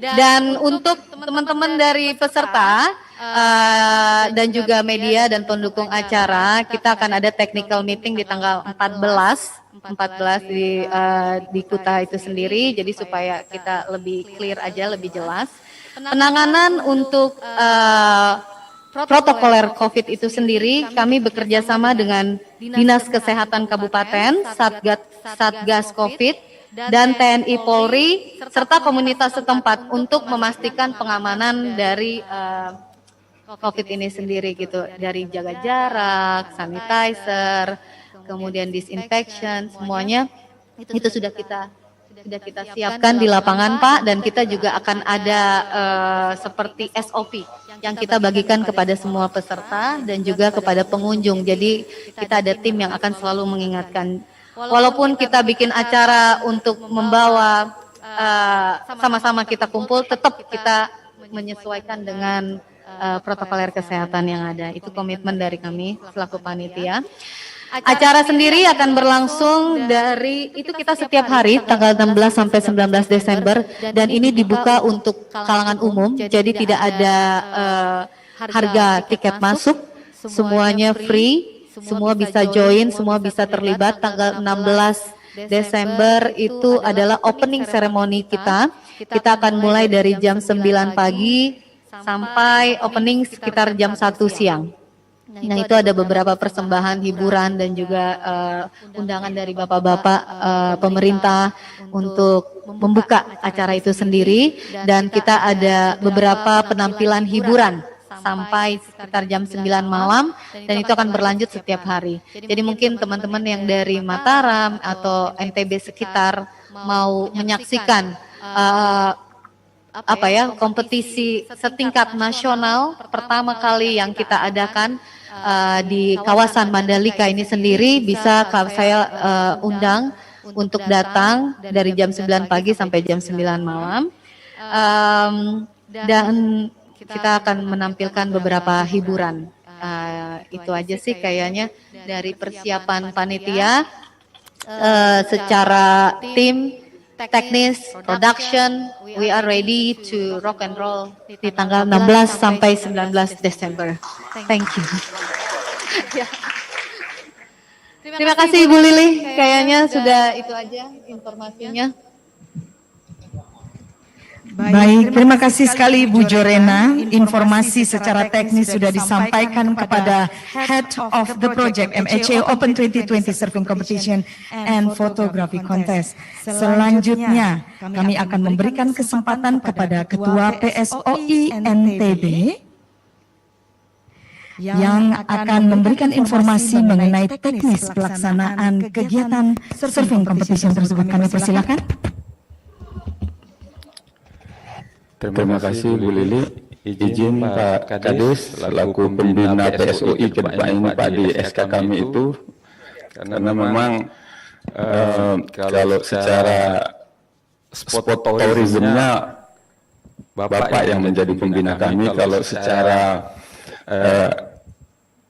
dan untuk teman-teman dari peserta dan juga media dan pendukung acara, kita akan ada technical meeting di tanggal 14 di Kuta itu sendiri. Jadi supaya kita lebih clear aja, lebih jelas. Penanganan untuk protokoler COVID itu sendiri, kami bekerja sama dengan Dinas Kesehatan Kabupaten, Satgas COVID, dan TNI Polri serta komunitas setempat untuk memastikan pengamanan dari COVID ini sendiri gitu, dari jaga jarak, sanitizer, kemudian disinfection, semuanya itu sudah kita siapkan di lapangan Pak, dan kita juga akan ada seperti SOP yang kita bagikan kepada semua peserta dan juga kepada pengunjung. Jadi kita ada tim yang akan selalu mengingatkan. Walaupun kita bikin acara untuk membawa sama-sama kita kumpul, tetap kita menyesuaikan dengan protokoler kesehatan yang ada. Itu komitmen dari kami selaku panitia. Acara sendiri akan berlangsung dari itu kita setiap hari tanggal 16 sampai 19 Desember, dan ini dibuka untuk kalangan umum. Jadi tidak ada harga tiket masuk, semuanya free. Semua bisa join, semua bisa terlibat. Tanggal 16 Desember itu adalah opening ceremony kita. Kita akan mulai dari jam 9 pagi sampai opening sekitar jam 1 siang. Nah, itu ada beberapa persembahan hiburan dan juga undangan dari bapak-bapak pemerintah untuk membuka acara itu sendiri, dan kita ada beberapa penampilan hiburan sampai sekitar jam 9 malam, dan itu akan berlanjut setiap hari. Jadi mungkin teman-teman yang dari Mataram atau NTB sekitar mau menyaksikan kompetisi setingkat nasional pertama kali yang kita adakan di kawasan Mandalika ini sendiri, bisa saya undang untuk datang dari jam 9 pagi sampai jam 9 malam, dan kita akan menampilkan beberapa hiburan. Itu aja sih kayaknya dari persiapan panitia. Secara tim, teknis, production, we are ready to rock and roll di tanggal 16 sampai 19 Desember. Thank you. Terima kasih Ibu Lili, kayaknya sudah itu aja informasinya. Baik, terima kasih sekali Bu Jorena. Informasi secara teknis sudah disampaikan kepada Head of the Project MHA Open 2020 Surfing Competition and Photography Contest. Selanjutnya, kami akan memberikan kesempatan kepada Ketua PSOI NTB yang akan memberikan informasi mengenai teknis pelaksanaan kegiatan surfing competition tersebut. Kami persilakan. Terima kasih Bu Lili. Izin Pak Kades selaku pembina PSOI kedua ini Pak di SK kami itu, karena memang kalau secara sport tourismnya Bapak yang menjadi pembina kami, kalau secara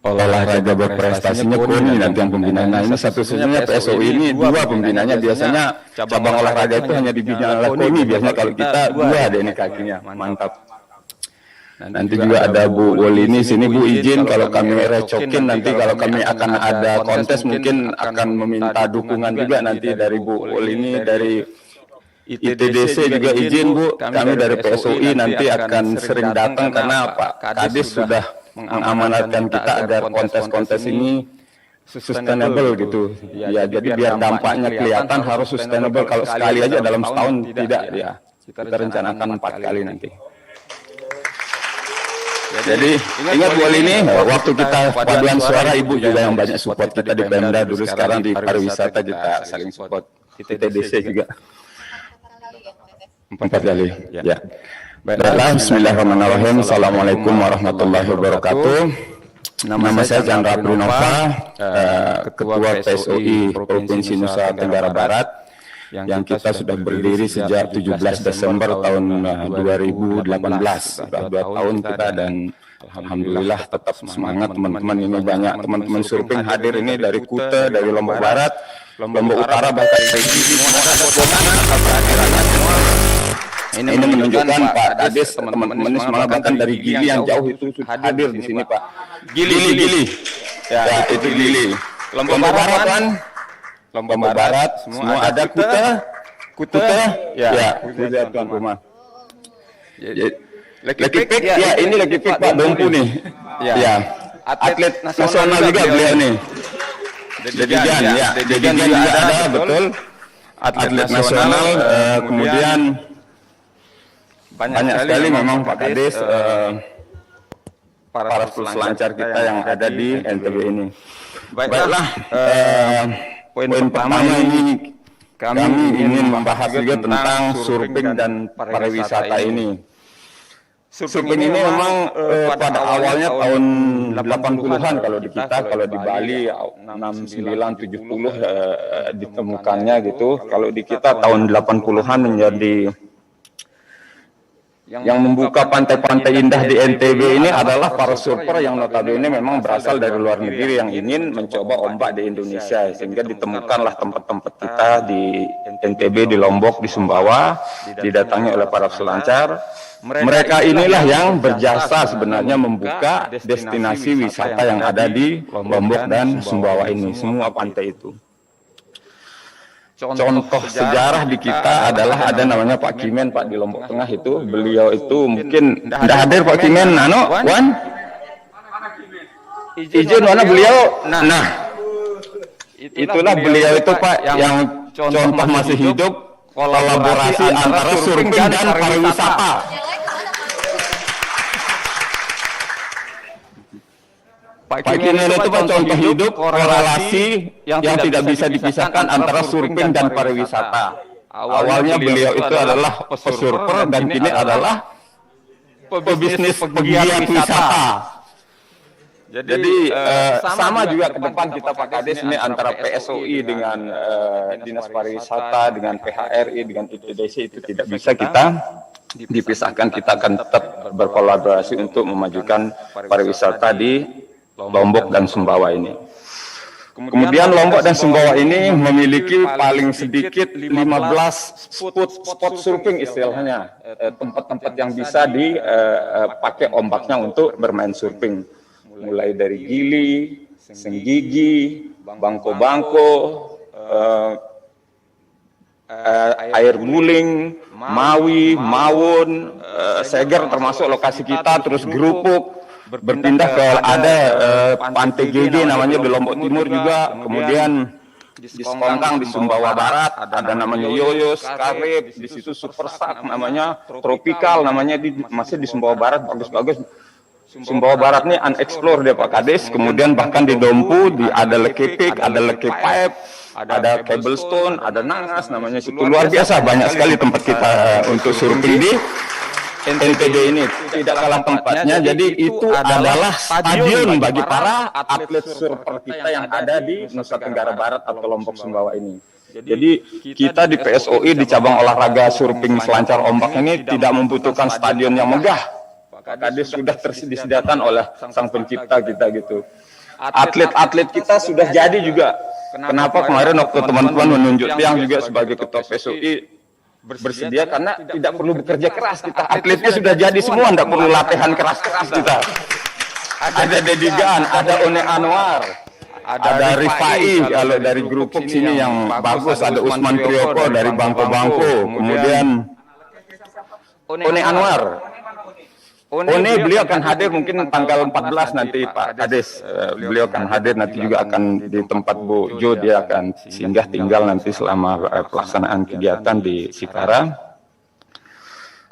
olahraga berprestasinya KONI nanti yang pembina. Nah, ini satu-satunya PSOI ini dua pembinanya. Biasanya cabang olahraga itu hanya dibina oleh KONI, biasanya kalau kita dua ada ini kakinya. Mantap. Nanti juga ada Bu Wolini sini. Bu izin kalau kami recokin nanti kalau kami akan ada kontes mungkin akan meminta dukungan juga nanti dari Bu Wolini, dari ITDC juga izin Bu. Kami dari PSOI nanti akan sering datang karena Pak Kades sudah mengamanatkan kita agar kontes-kontes ini sustainable gitu. Ya, jadi biar dampaknya kelihatan harus sustainable. Kalau sekali aja dalam setahun tidak ya. Kita rencanakan 4 kali nanti. Jadi ingat Bu ini waktu kita paduan suara Ibu juga yang banyak support kita di Pemda dulu, sekarang di pariwisata kita saling support. ITDC juga 4 kali. Ya. Baiklah, bismillahirrahmanirrahim. Assalamualaikum warahmatullahi wabarakatuh. Nama saya Chandra Prinova, Ketua PSOI Provinsi Nusa Tenggara Barat, yang kita sudah berdiri sejak 17 Desember tahun 2018. Sudah 2 tahun kita dan alhamdulillah tetap semangat teman-teman. Ini banyak teman-teman surfing hadir ini dari Kuta, dari Lombok Barat, Lombok Utara, bahkan dari Gili. Ini menunjukkan Pak Kades teman-teman semangat, bahkan dari Gili yang jauh itu hadir di sini Pak. Gili. Ya, itu Gili. Lombok Barat kan? Lombok Barat semua ada. Kuta. Ya, Kuta Tuan Rumah. Lagi Pik ya, ini Lagi Pik Pak Dompu nih. Ya. Atlet nasional juga beliau nih. Dedian juga ada, betul. Atlet nasional, kemudian banyak sekali memang Pak Kades para peselancar kita yang ada di NTB ini. Baiklah, poin pertama ini kami ingin membahas juga tentang surfing dan pariwisata ini. Surfing ini memang pada awalnya tahun 80-an kalau di kita, kalau di Bali 69, 70 ditemukannya gitu. Kalau di kita tahun 80-an menjadi yang membuka pantai-pantai indah di NTB ini adalah para surfer yang notabene memang berasal dari luar negeri yang ingin mencoba ombak di Indonesia, sehingga ditemukanlah tempat-tempat kita di NTB, di Lombok, di Sumbawa, didatangi oleh para peselancar. Mereka inilah yang berjasa sebenarnya membuka destinasi wisata yang ada di Lombok dan Sumbawa ini, semua pantai itu. contoh sejarah di kita adalah ada namanya Pak Kimen, Pak, di Lombok Tengah itu. Beliau itu mungkin tidak hadir Pak Kimen, Wan? Izin mana beliau? Nah, itulah beliau itu Pak yang contoh masih hidup kolaborasi antara surfing dan pariwisata. Pak Kimen itu Pak contoh hidup korelasi yang tidak bisa dipisahkan antara surfing dan pariwisata. Awalnya beliau itu adalah pesurfer dan kini adalah pebisnis pegiat wisata. Jadi sama juga ke depan kita Pak Kades ini antara PSOI dengan Dinas Pariwisata, dengan PHRI, dengan ITDC itu tidak bisa kita dipisahkan. Kita akan tetap berkolaborasi untuk memajukan pariwisata di Lombok dan Sumbawa ini. Kemudian Lombok dan Sumbawa ini memiliki paling sedikit 15 spot surfing istilahnya, tempat-tempat yang bisa dipakai ombaknya untuk bermain surfing. Mulai dari Gili, Senggigi, Bangko-Bangko, Air Guling, Mawi, Mawun, Seger termasuk lokasi kita, terus Gerupuk. Berpindah ke ada Pantai GG namanya di Lombok Timur juga, kemudian di Sekongkang di Sumbawa Barat ada namanya Yoyos, Karib, di situ Supersak namanya, Tropical namanya, masih di Sumbawa Barat, bagus-bagus. Sumbawa Barat ini unexplored dia Pak Kades, kemudian bahkan di Dompu ada Lekepik, ada Lekepipe, ada Cobblestone, ada Nangas namanya, situ luar biasa banyak sekali tempat kita untuk surfing di NTB ini. Tidak kalah tempatnya, jadi itu adalah stadion bagi para atlet surfer kita yang ada di Nusa Tenggara Barat atau Lombok Sumbawa ini. Jadi kita di PSOI di cabang olahraga surfing selancar ombak ini tidak membutuhkan stadion yang megah. Pak Kades sudah disediakan oleh sang pencipta kita gitu. Atlet-atlet kita sudah jadi juga. Kenapa kemarin waktu teman-teman menunjuk Tiang juga sebagai ketua PSOI bersedia, karena tidak perlu bekerja keras kita. Atletnya sudah jadi semua, tidak perlu latihan keras-keras kita. Ada Dedigan, ada One Anwar, ada Rifai kalau dari grup sini yang bagus, ada Usman Prioko dari Bangko-Bangko, kemudian One Anwar. One beliau akan hadir mungkin tanggal 14 nanti Pak Kades, beliau akan hadir nanti juga akan di tempat Bu Jo, dia akan singgah tinggal nanti selama pelaksanaan kegiatan di Sipara.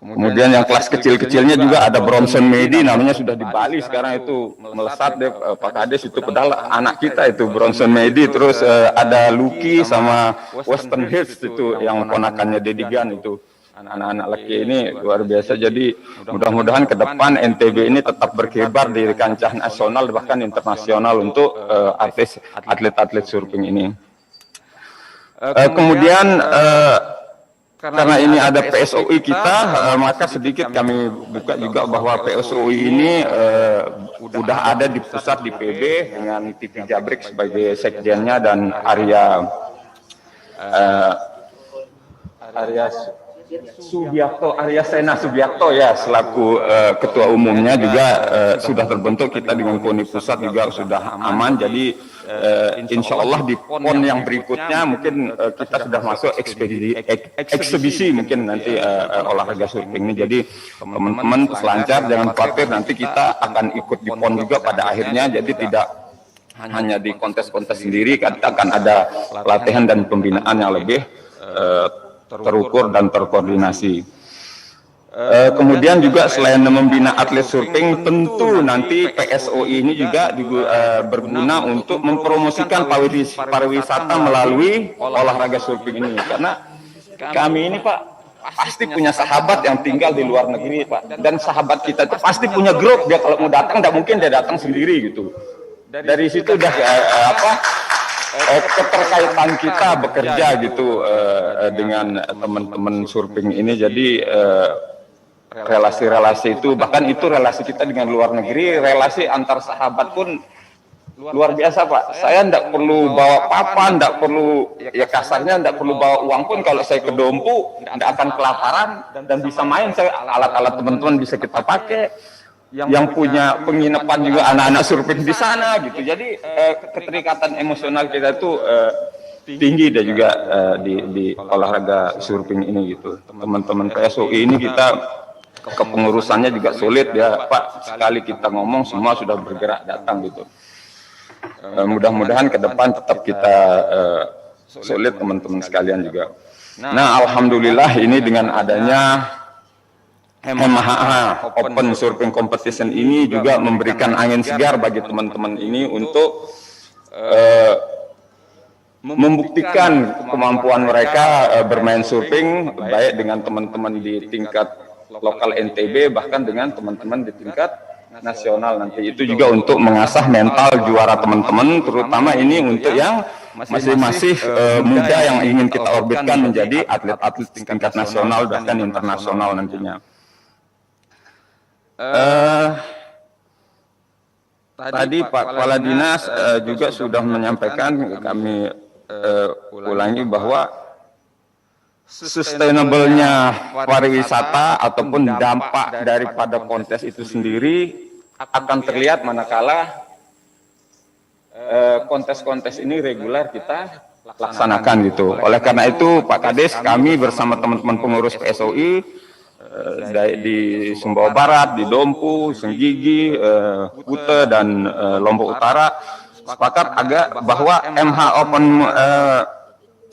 Kemudian yang kelas kecil-kecilnya juga ada Bronson Medi namanya, sudah di Bali sekarang itu melesat deh Pak Kades, itu padahal anak kita itu Bronson Medi. Terus ada Lucky sama Western Hills itu yang ponakannya Dedigan itu. Anak-anak laki ini luar biasa. Jadi mudah-mudahan ke depan NTB ini tetap berkibar di kancah nasional bahkan internasional untuk atlet-atlet surfing ini. Kemudian karena ini ada PSOI kita, maka sedikit kami buka juga bahwa PSOI ini sudah ada di pusat di PB dengan TV Jabrik sebagai sekjennya dan Arya Sena Subiakto ya selaku ketua umumnya juga sudah terbentuk. Kita dengan KONI pusat juga sudah aman, jadi insya Allah di PON yang berikutnya mungkin kita sudah masuk eksebisi mungkin nanti olahraga surfing ini. Jadi teman-teman selancar, jangan khawatir, nanti kita akan ikut di PON juga pada akhirnya, jadi tidak hanya di kontes-kontes sendiri, kita akan ada latihan dan pembinaan yang lebih terukur dan terkoordinasi. Kemudian juga selain membina atlet surfing, tentu nanti PSOI ini juga berguna untuk mempromosikan pariwisata melalui olahraga surfing ini. Karena kami ini Pak pasti punya sahabat yang tinggal di luar negeri Pak, dan sahabat kita itu pasti punya grup. Dia kalau mau datang tidak mungkin dia datang sendiri gitu. Dari situ udah keterkaitan kita bekerja gitu dengan teman-teman surfing ini. Jadi relasi-relasi itu, bahkan itu relasi kita dengan luar negeri, relasi antar sahabat pun luar biasa Pak. Saya tidak perlu bawa papan, tidak perlu, ya kasarnya tidak perlu bawa uang pun. Kalau saya ke Dompu tidak akan kelaparan dan bisa main. Saya alat-alat teman-teman bisa kita pakai. Yang punya penginapan juga anak-anak surfing di sana gitu. Jadi keterikatan emosional kita itu tinggi dan juga di olahraga surfing ini gitu. Teman-teman PSOI ini kita kepengurusannya juga sulit ya Pak, sekali kita ngomong semua sudah bergerak datang gitu. Mudah-mudahan ke depan tetap kita sulit teman-teman sekalian juga. Nah, alhamdulillah ini dengan adanya MHA Open Surfing Competition ini juga memberikan angin segar bagi teman-teman ini untuk membuktikan kemampuan mereka bermain surfing baik dengan teman-teman di tingkat lokal NTB bahkan dengan teman-teman di tingkat nasional nanti. Itu juga untuk mengasah mental juara teman-teman, terutama ini untuk yang masih muda yang ingin kita orbitkan menjadi atlet-atlet tingkat nasional bahkan internasional nantinya. Tadi Pak Kepala Dinas juga sudah menyampaikan, kami ulangi bahwa sustainable-nya pariwisata ataupun dampak daripada kontes itu sendiri akan terlihat manakala kontes-kontes ini reguler kita laksanakan gitu. Oleh karena itu Pak Kades, kami bersama teman-teman pengurus PSOI di Sumbawa Barat, di Dompu, Senggigi, Kuta dan Lombok Utara sepakat bahwa MH Open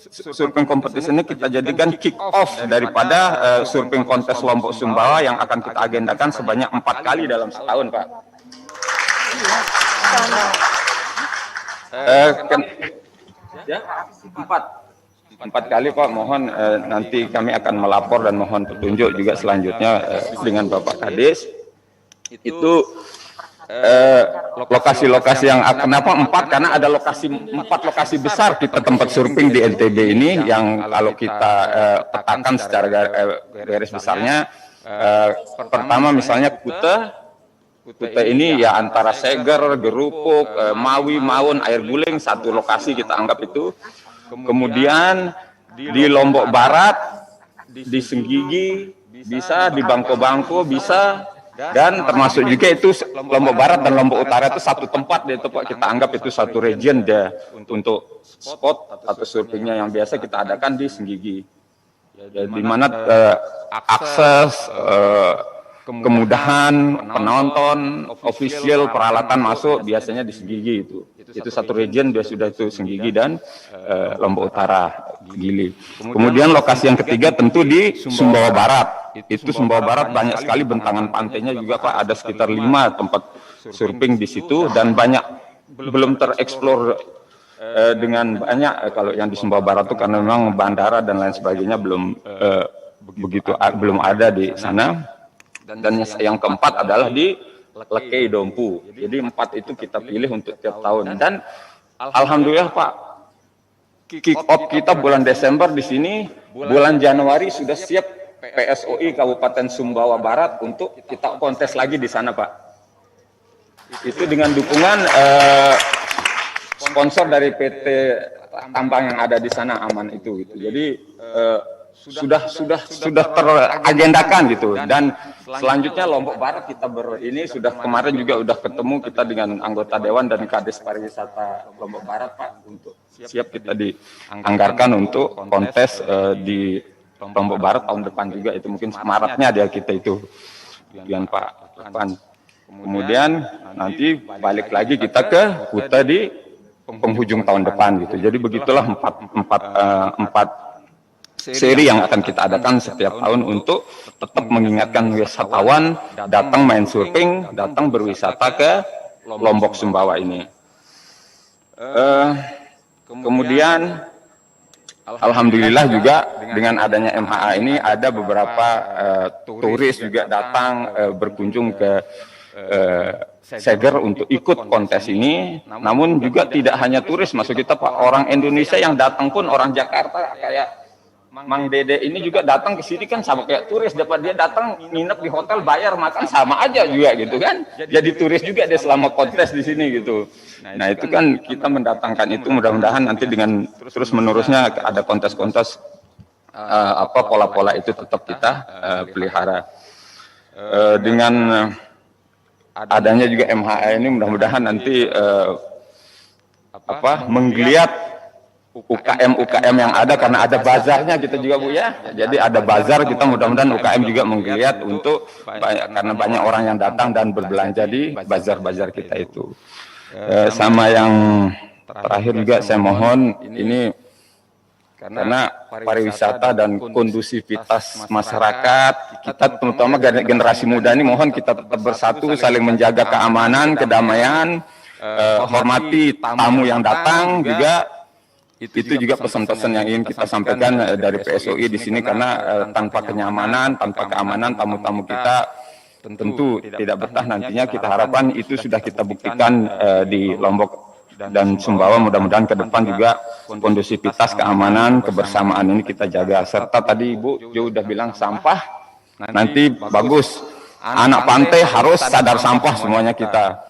Surfing Competition ini kita jadikan kick off daripada surfing kontes Lombok Sumbawa yang akan kita agendakan sebanyak 4 kali dalam setahun, Pak. Ya, 4 kali Pak, mohon nanti kami akan melapor dan mohon petunjuk juga selanjutnya dengan Bapak Kades. Itu lokasi-lokasi yang kenapa 4? Karena ada 4 lokasi besar kita tempat surfing di NTB ini yang kalau kita petakan secara garis besarnya, pertama misalnya Kuta ini ya antara Seger, Gerupuk, Mawi, Maun, Air Guling, satu lokasi kita anggap itu. Kemudian di Lombok Barat, di Senggigi bisa, di Bangko-Bangko bisa, dan termasuk juga itu Lombok Barat dan Lombok Utara itu satu tempat deh itu Pak, kita anggap itu satu region deh untuk spot atau surfingnya yang biasa kita adakan di Senggigi, di mana akses, kemudahan penonton, official, peralatan masuk biasanya di Senggigi itu satu region dia sudah itu Senggigi dan Lombok Utara, Gili. Kemudian lokasi yang ketiga tentu di Sumbawa Barat. Itu Sumbawa Barat banyak sekali bentangan pantainya juga Pak, ada sekitar 5 tempat surfing di situ dan banyak belum tereksplor dengan banyak kalau yang di Sumbawa Barat itu karena memang bandara dan lain sebagainya belum belum ada di sana. Dan yang keempat adalah di Lekei Dompu. Jadi 4 itu kita pilih untuk tiap tahun. Dan alhamdulillah Pak, kick off kita bulan Desember di sini, bulan Januari sudah siap PSOI Kabupaten Sumbawa Barat untuk kita kontes lagi di sana Pak. Itu dengan dukungan sponsor dari PT Tambang yang ada di sana, Aman itu gitu. Jadi sudah teragendakan gitu. Dan selanjutnya Lombok Barat kita ini sudah kemarin juga udah ketemu kita dengan anggota dewan dan Kades Pariwisata Lombok Barat Pak, untuk siap kita dianggarkan untuk kontes di Lombok Barat tahun depan juga, itu mungkin Maretnya dia kita itu dengan Pak depan. Kemudian nanti balik lagi kita ke Kuta di penghujung tahun depan gitu. Jadi begitulah empat seri yang akan kita adakan setiap tahun untuk tetap mengingatkan wisatawan datang main surfing, datang berwisata ke Lombok Sumbawa ini. Kemudian alhamdulillah juga dengan adanya MHA ini ada beberapa turis juga datang berkunjung ke Seger untuk ikut kontes ini. Namun juga tidak hanya turis masuk kita Pak, orang Indonesia yang datang pun, orang Jakarta kayak Mang Dede ini juga datang ke sini kan sama kayak turis, dapat dia datang nginep di hotel, bayar makan sama aja juga gitu kan. Jadi turis juga dia selama kontes di sini gitu. Nah itu kan kita mendatangkan itu, mudah-mudahan nanti dengan terus menerusnya ada kontes-kontes pola-pola itu tetap kita pelihara. Dengan adanya juga MHA ini mudah-mudahan nanti menggeliat UKM yang ada, karena ada bazarnya kita juga Bu ya. Jadi ada bazar, kita mudah-mudahan UKM juga menggeliat untuk karena banyak orang yang datang dan berbelanja di bazar-bazar kita itu. Sama yang terakhir juga saya mohon ini karena pariwisata dan kondusivitas masyarakat kita, terutama generasi muda ini, mohon kita tetap bersatu, saling menjaga keamanan, kedamaian, hormati tamu yang datang juga. Itu juga pesan-pesan yang ingin kita sampaikan dari PSOI di sini, karena tanpa kenyamanan, tanpa keamanan tamu-tamu kita tentu tidak betah nantinya. Kita harapkan itu sudah kita buktikan di Lombok dan Sumbawa. Mudah-mudahan ke depan juga kondusivitas, keamanan, kebersamaan ini kita jaga. Serta tadi Ibu Jo udah bilang sampah nanti bagus. Anak pantai harus sadar sampah semuanya kita.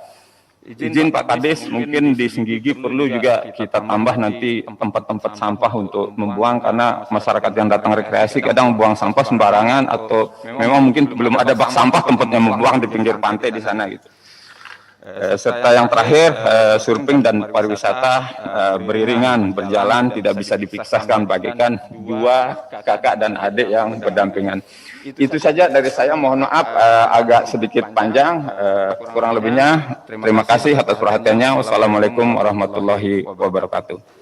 Izin Pak Kades, mungkin di Singgigi perlu juga kita tambah nanti tempat-tempat sampah untuk membuang, karena masyarakat yang datang rekreasi kadang membuang sampah sembarangan, atau memang mungkin belum ada bak sampah tempatnya membuang di pinggir pantai di sana gitu. Serta yang terakhir, surfing dan pariwisata beriringan, berjalan, tidak bisa dipisahkan, bagaikan dua kakak dan adik yang berdampingan. Itu saja dari saya, mohon maaf agak sedikit panjang, kurang lebihnya terima kasih atas perhatiannya. Wassalamualaikum warahmatullahi wabarakatuh.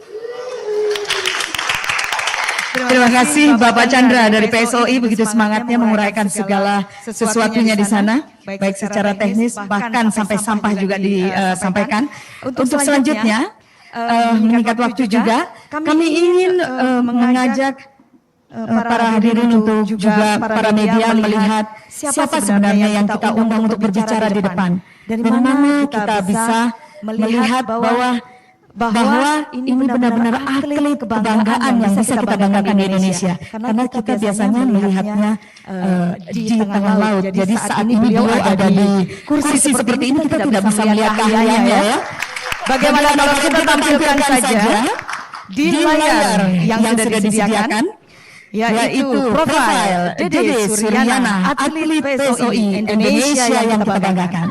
Terima kasih Bapak Chandra dari PSOI, begitu semangatnya menguraikan segala sesuatunya di sana, baik secara teknis bahkan sampai sampah juga disampaikan. Untuk selanjutnya, meningkat waktu juga, kami ingin mengajak para hadirin untuk juga para media melihat siapa sebenarnya yang kita undang untuk berbicara di depan. Dari mana kita bisa melihat bahwa ini benar-benar atlet kebanggaan yang bisa kita banggakan di Indonesia. Karena kita biasanya melihatnya di tengah laut. Jadi saat ini beliau ada di kursi seperti ini, kita tidak bisa melihat kahyanya ya. Bagaimana kalau kita tampilkan saja di layar yang sudah disediakan, yaitu profil Dede Suryana, atlet PSOI Indonesia yang kita banggakan.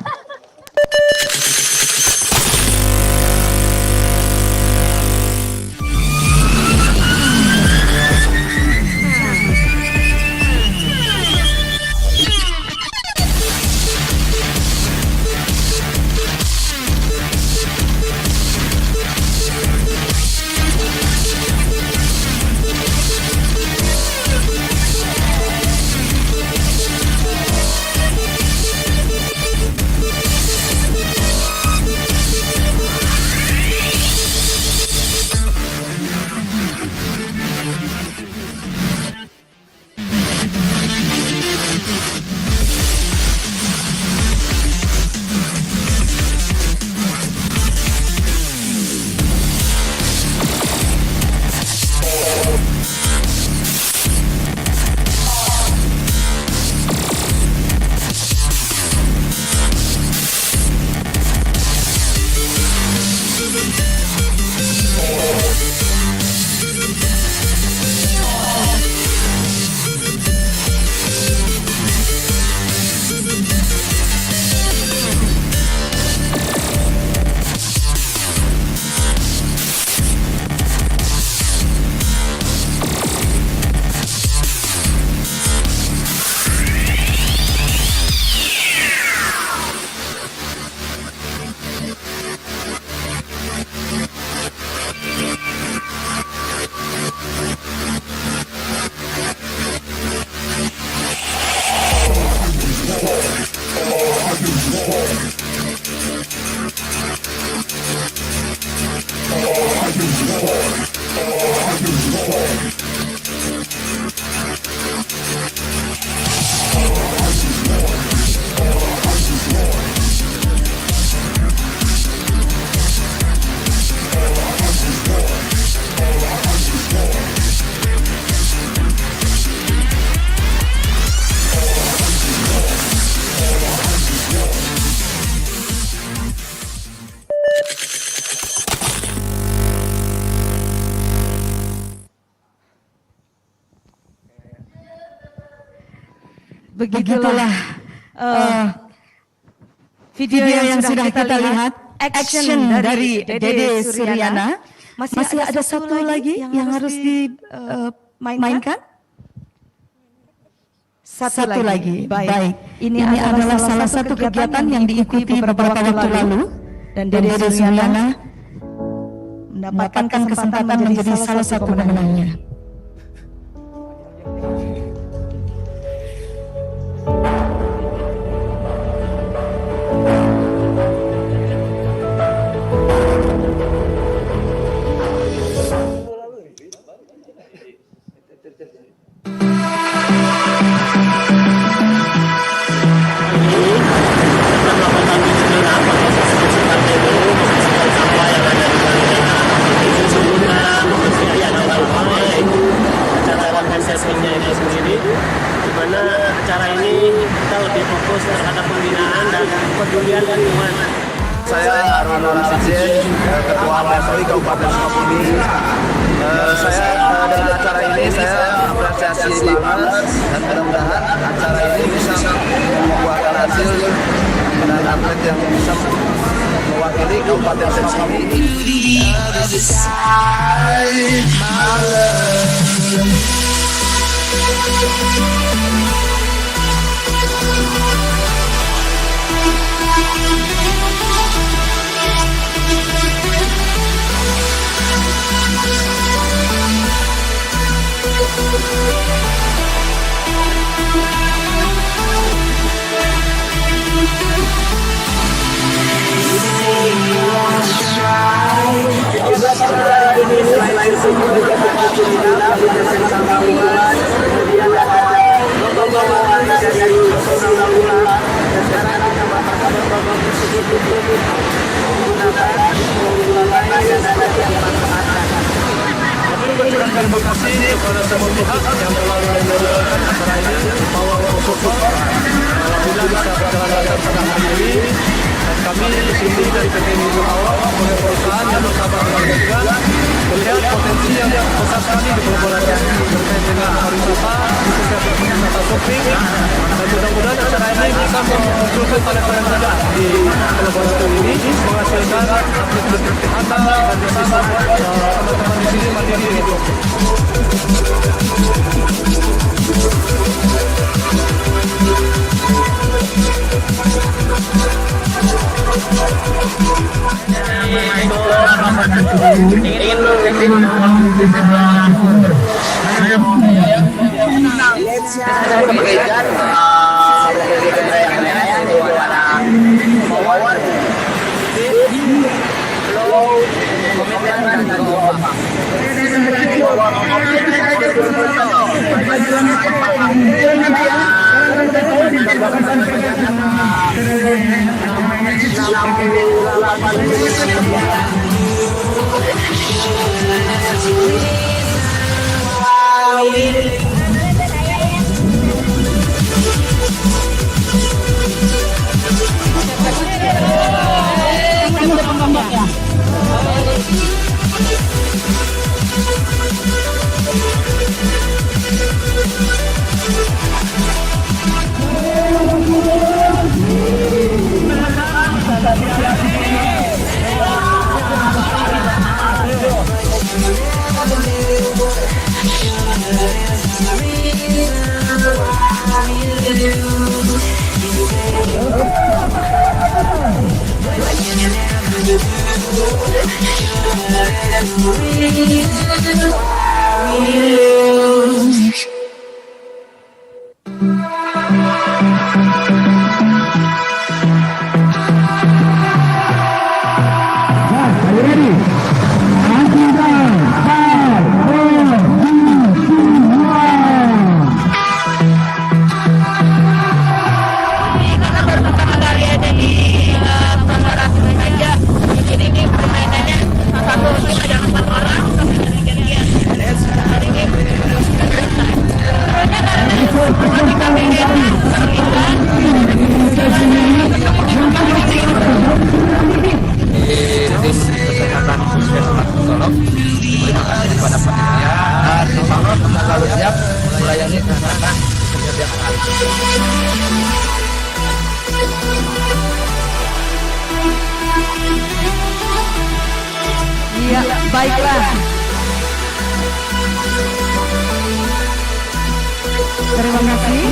Begitulah video yang sudah kita lihat, action dari Dede Suryana. Masih ada satu lagi yang harus dimainkan? Satu lagi. Baik. Ini adalah salah satu kegiatan yang diikuti beberapa waktu lalu dan Dede Zuliana mendapatkan kesempatan menjadi salah satu pemenangnya. Acara ini kita lebih fokus terhadap pembinaan dan kepedulian lingkungan. Saya Harun Ramsijen, Ketua PSI Kabupaten Sukabumi. Saya dengan acara ini saya apresiasi banget dan mudah-mudahan acara ini bisa membuahkan hasil dan atlet yang bisa mewakili Kabupaten Sukabumi. Terima kasih kepada semua pihak yang telah menyelenggarakan acara ini, bahwa support apabila bisa berjalan pada hari ini. Dan kami di sini dari PT Niaga Awal sebagai perusahaan yang bersama dengan juga melihat potensi yang besar sekali di kolaborasi terkait dengan pariwisata, khususnya pariwisata shopping. Dan mudah-mudahan acara ini bisa memunculkan talent-talent muda di kolaborasi ini, menghasilkan atlet kesehatan dan bisa membuat teman-teman di sini mandiri itu. Iya, baiklah. Terima kasih.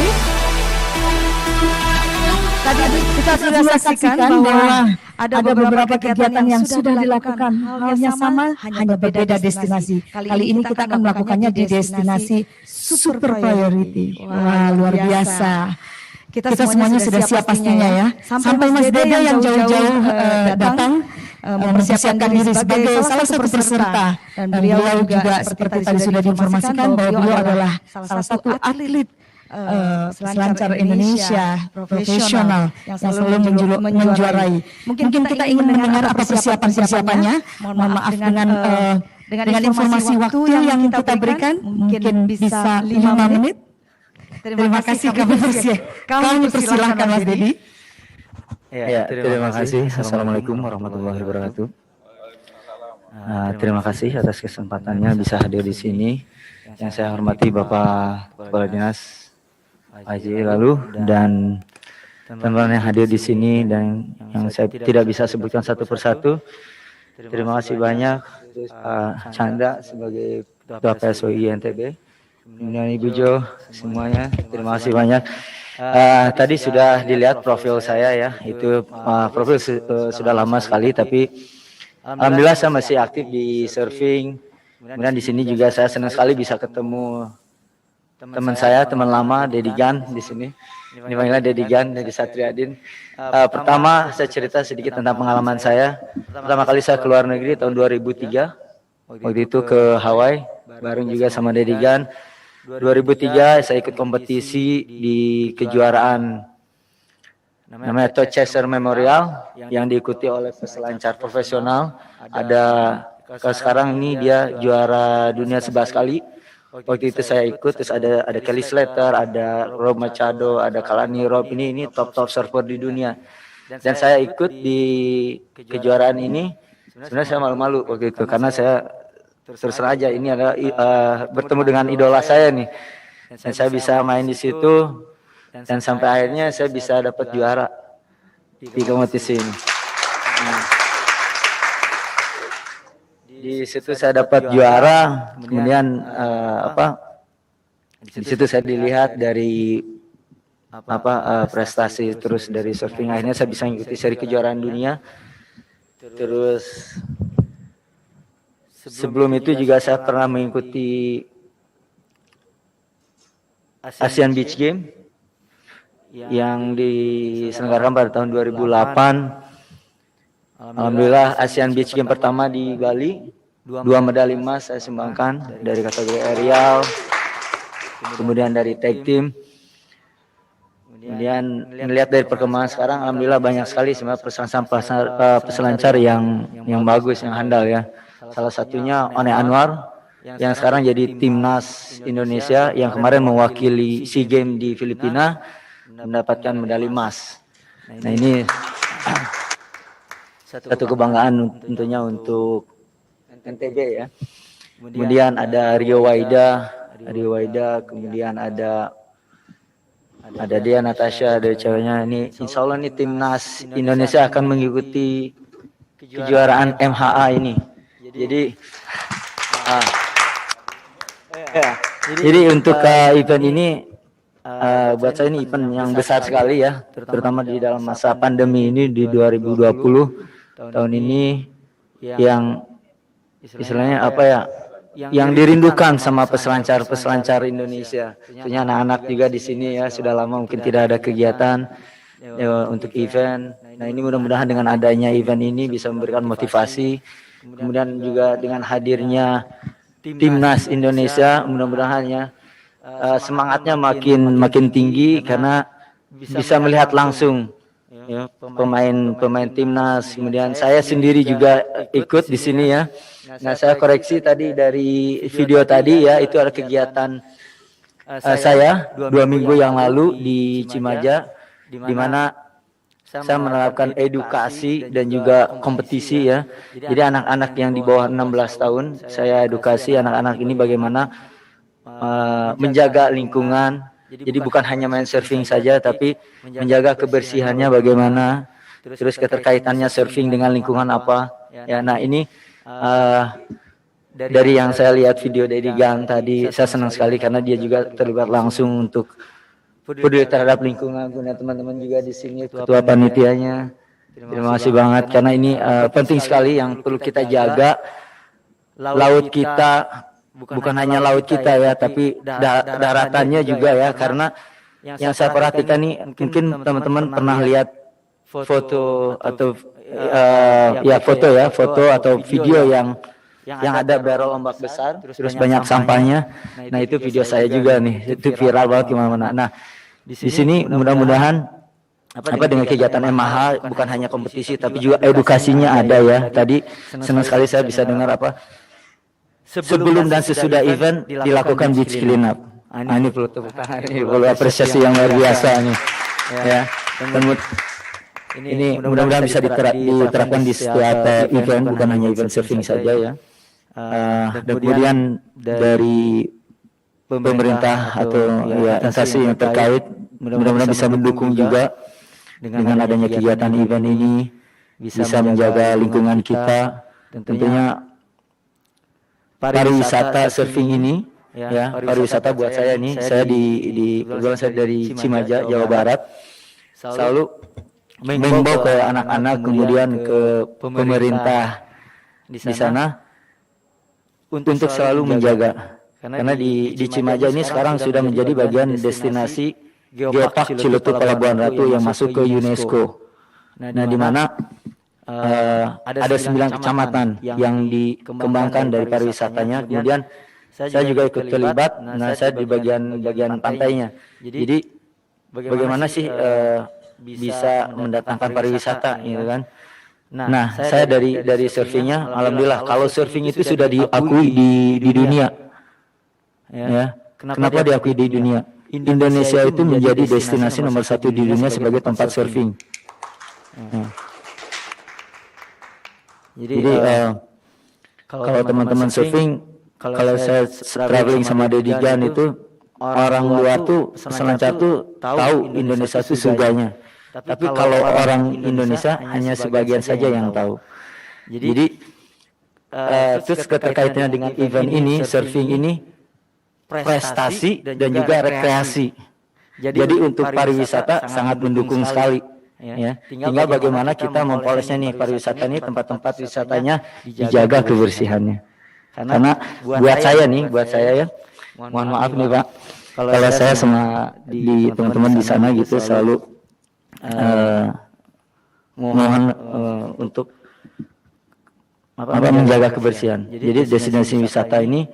Tadi kita sudah saksikan bahwa ada beberapa kegiatan yang sudah dilakukan. Halnya sama, hanya berbeda destinasi. Kali ini kita akan melakukannya di destinasi super priority. Wah, luar biasa. Kita semuanya sudah siap pastinya ya. Sampai Mas Dede yang jauh-jauh datang mempersiapkan diri sebagai salah satu peserta. Dan beliau juga seperti tadi sudah diinformasikan bahwa beliau adalah salah satu atlet selancar Indonesia profesional yang selalu menjuarai. Mungkin kita ingin mendengar apa persiapan-persiapannya. Mohon maaf dengan informasi waktu yang kita berikan, mungkin bisa 5 menit. Terima kasih, kami persilahkan Mas Dedi. Ya, terima kasih. Assalamualaikum warahmatullahi wabarakatuh. Terima kasih atas kesempatannya bisa hadir di sini. Yang saya hormati Bapak Kepala Dinas Haji lalu dan teman-teman yang hadir di sini dan yang saya tidak bisa sebutkan satu persatu. Terima kasih banyak Chandra sebagai Ketua PSOI NTB, kemudian Ibu Jo semuanya. Terima kasih banyak. Tadi sudah dilihat profil saya ya, itu profil sudah lama sekali, tapi alhamdulillah saya masih aktif di surfing. Kemudian di sini juga saya senang sekali bisa ketemu teman saya, teman lama, Dedi Gan di sini. Ini panggilnya Dedi Gan dari Satriadin. Pertama saya cerita sedikit tentang pengalaman saya. Pertama kali saya keluar negeri tahun 2003. Waktu itu ke Hawaii, bareng juga sama Dedi Gan. 2003 saya ikut kompetisi di kejuaraan namanya Todd Chaser Memorial yang diikuti oleh peselancar profesional. Kalau sekarang ini dia juara dunia 11 kali. Waktu itu saya ikut, terus ada Kelly Slater, ada Rob Machado, ada Kalani Rob, ini top surfer di dunia. Dan saya ikut di kejuaraan ini. Sebenarnya saya malu-malu waktu itu karena saya terus aja ini adalah bertemu dengan idola saya nih. Dan saya bisa main di situ dan sampai akhirnya saya bisa dapat juara di kompetisi ini. Di situ saya dapat juara, kemudian di situ saya dilihat dari prestasi terus dari surfing, akhirnya saya bisa mengikuti seri kejuaraan dunia. Terus sebelum itu juga saya pernah mengikuti Asian Beach Game yang diselenggarakan pada tahun 2008. Alhamdulillah Asian Beach Game pertama di Bali, 2 medali emas saya sumbangkan dari kategori aerial, kemudian dari tag team. Kemudian melihat dari perkembangan sekarang, alhamdulillah banyak sekali sebenarnya peselancar yang bagus, yang handal ya. Salah satunya One Anwar yang sekarang jadi timnas Indonesia yang kemarin mewakili SEA Games di Filipina mendapatkan medali emas. Nah ini satu kebanggaan tentunya untuk NTB ya. Kemudian ada Rio Waida, kemudian ada Dea Natasha dari ceweknya. Ini insya Allah nih timnas Indonesia akan mengikuti kejuaraan MHA ini. Jadi untuk event ini buat saya ini event yang besar sekali ya, terutama di dalam masa pandemi ini di 2020. Tahun ini yang istilahnya yang dirindukan sama peselancar Indonesia. Tentunya anak-anak juga di sini ya, sudah lama mungkin tidak ada kegiatan untuk event. Nah ini mudah-mudahan dengan adanya event ini bisa memberikan motivasi. Kemudian juga dengan hadirnya timnas Indonesia, mudah-mudahan ya semangatnya makin tinggi karena bisa melihat langsung ya, pemain timnas. Kemudian saya sendiri juga ikut di sini ya. Nah saya koreksi tadi dari video tadi ya, itu ada kegiatan saya 2 minggu yang lalu di Cimaja, di mana saya menerapkan edukasi dan juga kompetisi ya. Jadi anak-anak yang di bawah 16 tahun saya edukasi anak-anak ini bagaimana menjaga lingkungan. Jadi bukan hanya main surfing saja, tapi menjaga kebersihannya bagaimana, terus keterkaitannya surfing dengan lingkungan apa. Ya, nah ini Dari yang saya lihat video Dedi Gang tadi, saya senang sekali karena dia juga terlibat langsung untuk peduli terhadap lingkungan. Kemudian teman-teman juga di sini, ketua panitianya. Terima kasih banget karena ini penting sekali yang perlu kita jaga. Laut kita bukan hanya laut kita ya, tapi daratannya juga ya, karena yang saya perhatikan nih, mungkin teman-teman pernah lihat foto atau foto atau video yang ada barrel ombak besar, terus banyak sampahnya. Nah itu video saya juga nih, itu viral banget gimana-mana. Nah di sini mudah-mudahan dengan kegiatan MH bukan hanya kompetisi tapi juga edukasinya ada ya. Tadi senang sekali saya bisa dengar sebelum dan sesudah event dilakukan beach clean up. Ini perlu tepuk tangan, ini perlu apresiasi yang luar biasa nih. Ya. Dan ini mudah-mudahan bisa diterapkan di setiap event, bukan hanya event surfing saja ya. Dan kemudian dari pemerintah atau instansi yang terkait mudah-mudahan bisa mendukung juga dengan adanya kegiatan event ini, bisa menjaga lingkungan kita. Tentunya pariwisata surfing ini ya, pariwisata buat saya nih, saya kebetulan saya dari Cimaja, Jawa Barat, selalu mengimbau ke anak-anak kemudian ke pemerintah di sana untuk selalu menjaga, karena di Cimaja ini sekarang sudah menjadi bagian destinasi Geopark Ciletuh Pelabuhan Ratu yang masuk ke UNESCO. Nah di mana ada 9 kecamatan yang dikembangkan dari pariwisatanya. Kemudian saya juga ikut terlibat. Nah saya di bagian pantainya. Jadi bagaimana sih bisa mendatangkan pariwisata, gitu kan? Nah, saya dari surfingnya, alhamdulillah. Kalau surfing itu sudah diakui di dunia, ya. Kenapa diakui di dunia? Indonesia itu menjadi destinasi nomor 1 di dunia sebagai tempat surfing. Jadi kalau teman-teman surfing, kalau saya traveling sama Dedi Gan itu, orang luar tuh selancar tuh tahu Indonesia itu surganya. Tapi kalau orang Indonesia hanya sebagian saja yang tahu. Jadi terus keterkaitannya dengan event ini, surfing ini, prestasi dan juga rekreasi. Jadi untuk pariwisata sangat mendukung sekali. Ya, tinggal bagaimana kita mempolesnya nih pariwisata ini, tempat-tempat wisatanya dijaga kebersihannya. Karena buat saya ya, mohon maaf nih Pak, kalau saya sama di teman-teman di sana gitu selalu mohon untuk menjaga kebersihan. Jadi destinasi wisata ini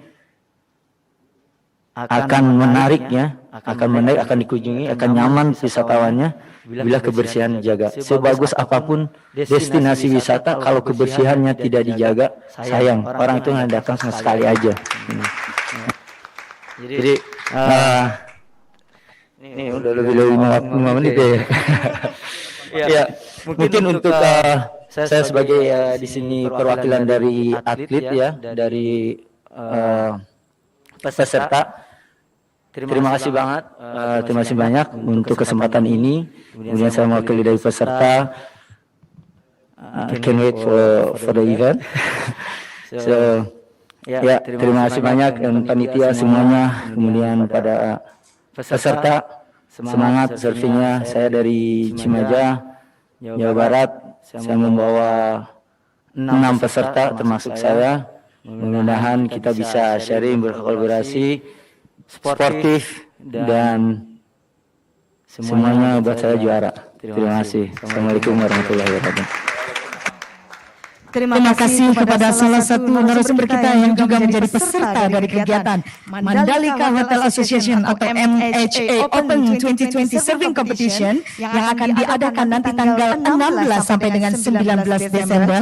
akan menarik, akan dikunjungi, akan nyaman wisatawannya bila kebersihan dijaga. Sebagus apapun destinasi wisata, kalau kebersihannya tidak dijaga, sayang, orang itu nggak datang sama sekali aja. Jadi ini udah lebih dari 5 menit ya. Ya, mungkin untuk saya sebagai di sini perwakilan dari atlet ya, dari peserta. Terima kasih banget, terima kasih banyak untuk kesempatan ini. Kemudian saya mewakili dari peserta. Can't wait for the event. So, ya, terima kasih banyak dan panitia semuanya. Kemudian pada peserta, semangat surfingnya. Saya dari Cimaja, Jawa Barat. Saya membawa 6 peserta termasuk saya. Mudah-mudahan kita bisa sharing, berkolaborasi, sportif, dan semuanya buat saya juara. Terima kasih. Assalamualaikum warahmatullahi wabarakatuh. Terima kasih kepada salah satu narasumber kita yang juga menjadi peserta dari kegiatan Mandalika Hotel Association atau MHA Open 2020 Surfing Competition yang akan diadakan nanti tanggal 16 sampai dengan 19 Desember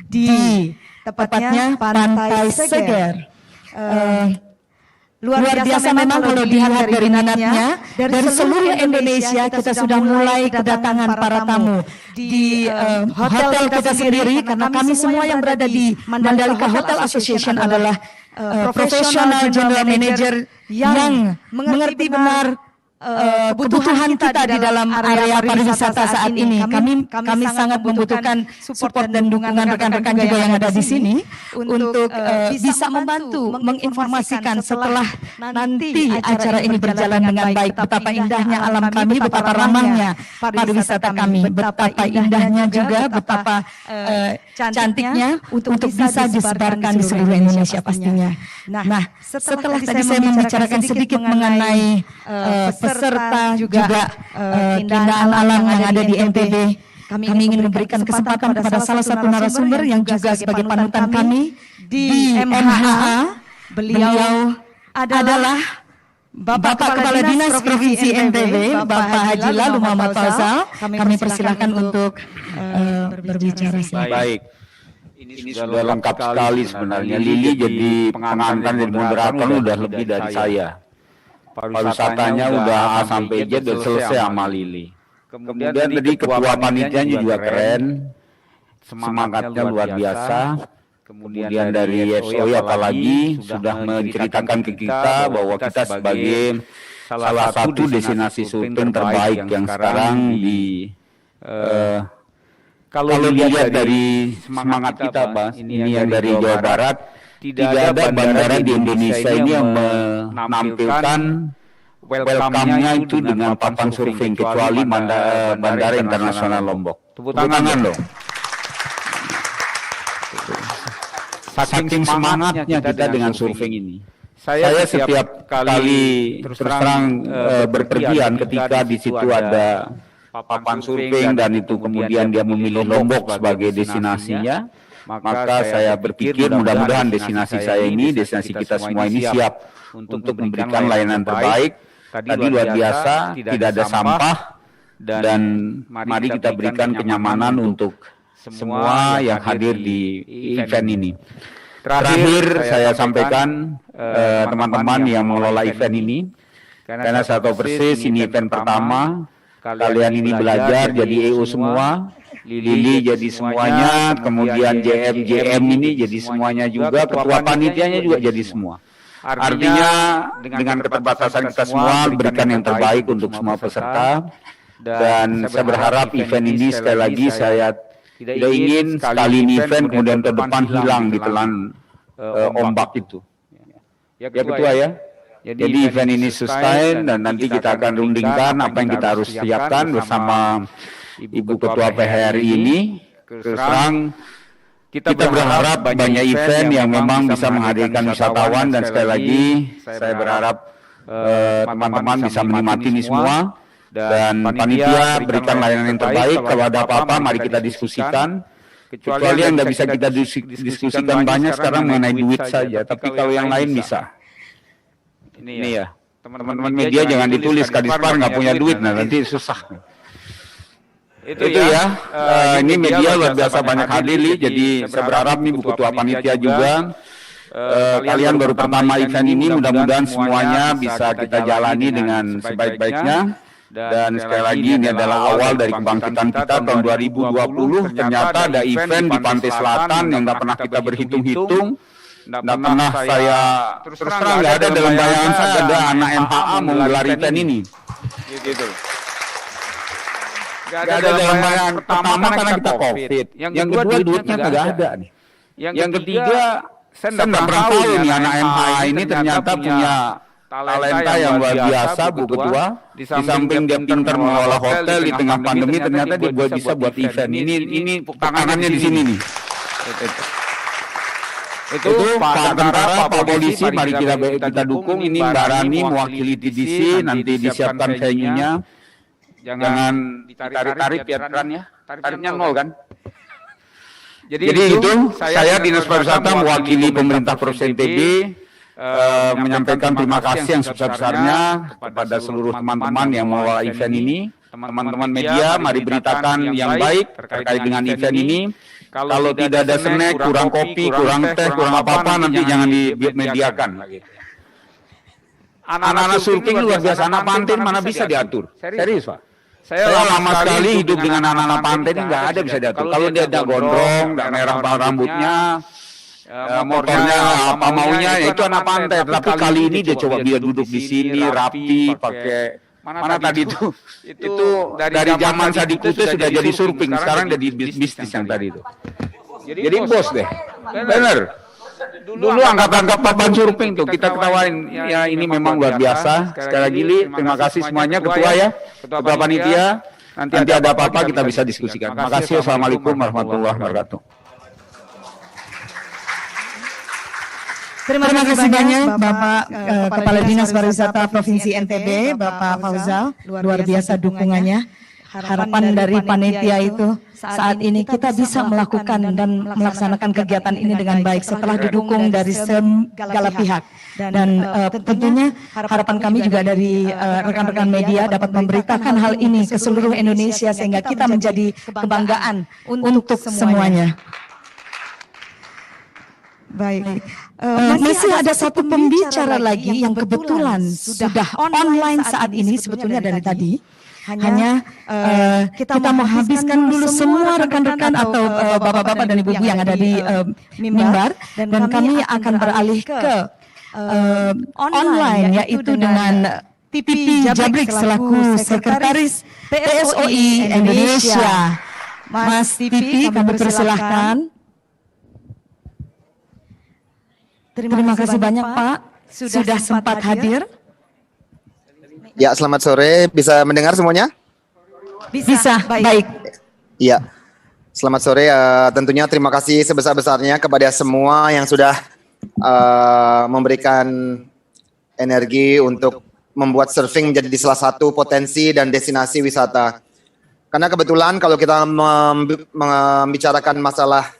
di tepatnya Pantai Seger. Luar biasa memang kalau dilihat dari minatnya. Dari seluruh Indonesia kita sudah mulai kedatangan para tamu di hotel kita sendiri, karena kami semua yang berada di Mandalika Hotel Association adalah profesional general manager yang mengerti benar kebutuhan kita di dalam area pariwisata saat ini. Kami sangat membutuhkan support dan dukungan rekan-rekan juga yang ada di sini untuk bisa membantu menginformasikan setelah nanti acara ini berjalan dengan baik, betapa indahnya alam kami, betapa ramahnya pariwisata kami, betapa indahnya juga, betapa cantiknya untuk bisa disebarkan di seluruh Indonesia pastinya. Nah, setelah tadi saya membicarakan sedikit mengenai peserta juga keindahan alam yang ada di NTB, kami ingin memberikan kesempatan kepada salah satu narasumber yang juga sebagai panutan kami di MHA. Beliau adalah Bapak Kepala Dinas Provinsi NTB, Bapak Haji Lalu Muhammad Faisal. Kami persilahkan untuk berbicara. Baik. Ini sudah lengkap sekali sebenarnya. Lili jadi pengantar dan moderator udah lebih dari saya. Pariwisatanya udah A sampai Z udah selesai sama Lili. Kemudian tadi ketua panitianya juga keren, semangatnya luar biasa. Kemudian dari YSOI apalagi sudah menceritakan ke kita bahwa kita sebagai salah satu destinasi surfing terbaik yang sekarang di kalau dilihat dari semangat kita, Pak, ini yang dari Jawa Barat, tidak ada bandara di Indonesia ini yang menampilkan welcome-nya itu dengan papan surfing kecuali Bandara Internasional Lombok. Tepuk tangan loh. Saking semangatnya kita dengan surfing ini. Saya setiap kali terus terang berpergian ketika di situ ada papan surfing dan itu kemudian dia memilih Lombok sebagai destinasinya, maka saya berpikir mudah-mudahan destinasi saya ini, destinasi kita semua ini siap untuk memberikan layanan terbaik. Tadi luar biasa, tidak ada sampah, dan mari kita berikan kenyamanan untuk semua yang hadir di event ini. Terakhir saya sampaikan teman-teman yang mengelola event ini, karena saya tahu persis ini event pertama, kalian ini belajar jadi EO semua, Lili jadi semuanya, kemudian JM ini jadi semuanya juga, ketua panitianya juga jadi semua. Artinya dengan keterbatasan kita semua berikan yang terbaik untuk semua peserta, dan saya berharap event ini sekali lagi saya tidak ingin sekali ini event kemudian ke depan hilang di telan ombak itu. Ya ketua ya. Jadi event ini sustain dan nanti kita akan rundingkan apa yang kita harus siapkan bersama Ibu Ketua PHRI ini. Terus terang kita berharap banyak event yang memang bisa menghadirkan wisatawan, dan sekali lagi saya berharap teman-teman bisa menikmati ini semua, dan panitia berikan layanan yang terbaik. Kalau ada apa-apa mari kita diskusikan. Kecuali yang tidak bisa kita diskusikan banyak sekarang mengenai duit saja, tapi kalau yang lain bisa. Ini ya, teman-teman media jangan ditulis Kadispar nggak punya duit, nah nanti susah. Itu ya, ini media luar biasa banyak hadir, jadi saya berharap nih Bu Ketua Panitia juga, kalian baru pertama event ini, mudah-mudahan semuanya bisa kita jalani dengan sebaik-baiknya. Dan sekali lagi ini adalah awal dari kebangkitan kita tahun 2020, ternyata ada event di Pantai Selatan yang nggak pernah kita berhitung-hitung. Nggak pernah saya, terus terang nggak ada dalam bayangan saya ada anak MHA mau menggelar event ini. Gitu. Nggak ada dalam bayangan pertama karena kita COVID. Yang kedua duitnya nggak ada nih. Yang ketiga saya nggak pernah tahu nih anak MHA ini ternyata punya talenta yang luar biasa, Bu Ketua. Di samping dia pintar mengelola hotel di tengah pandemi, ternyata dia bisa buat event. Ini tangannya di sini nih. Itu Pak Tentara, Pak Polisi, mari kita dukung. Ini Mbak Rani mewakili TDC, nanti disiapkan venue-nya. Jangan ditarik-tarik ya ya. Tarifnya 0 kan? Jadi itu saya Dinas Pariwisata mewakili pemerintah Provinsi NTB menyampaikan terima kasih yang sebesar-besarnya kepada seluruh teman-teman yang mengelola event ini. Teman-teman media, mari beritakan yang baik terkait dengan event ini. Kalau tidak ada snack, kurang kopi, kurang teh, kurang apa-apa, nanti jangan dimediakan. Anak-anak surfing luar biasa, anak pantai mana bisa diatur? Serius Pak. Saya lama sekali hidup dengan anak-anak pantai ini nggak ada bisa diatur. Kalau dia ada gondrong, nggak merah rambutnya, motornya apa maunya, ya itu anak pantai. Tapi kali ini dia coba dia duduk di sini rapi, pakai Mana tadi itu? Itu dari zaman saya di Kute sudah jadi surfing, sekarang jadi bisnis yang tadi itu. Jadi bos deh, bener. Dulu angkat-angkat papan surfing tuh kita ketawain. Ya ini memang luar biasa. Sekali lagi Li, terima kasih semuanya ketua ya, ketua panitia. Nanti ada apa-apa kita bisa diskusikan. Terima kasih. Assalamualaikum warahmatullahi wabarakatuh. Terima kasih banyak Bapak Kepala Dinas Pariwisata Provinsi NTB, Bapak Fauzal, luar biasa dukungannya. Harapan dari panitia itu saat ini kita bisa melakukan dan melaksanakan kegiatan ini dengan baik setelah didukung dari segala pihak. Dan tentunya harapan kami juga dari rekan-rekan media dapat memberitakan hal ini ke seluruh Indonesia sehingga kita menjadi kebanggaan untuk semuanya. Baik, masih ada satu pembicara lagi yang kebetulan sudah online saat ini sebetulnya dari tadi. Hanya kita menghabiskan dulu semua rekan-rekan atau bapak-bapak dan ibu-ibu yang ada di mimbar dan kami akan beralih ke online yaitu dengan Pipi Jabrik selaku Sekretaris PSOI Indonesia. Mas Pipi, kami persilahkan. Terima kasih banyak Pak, sudah sempat hadir. Ya, selamat sore. Bisa mendengar semuanya? Bisa, baik. Iya, selamat sore. Tentunya terima kasih sebesar-besarnya kepada semua yang sudah memberikan energi untuk membuat surfing menjadi salah satu potensi dan destinasi wisata. Karena kebetulan kalau kita membicarakan masalah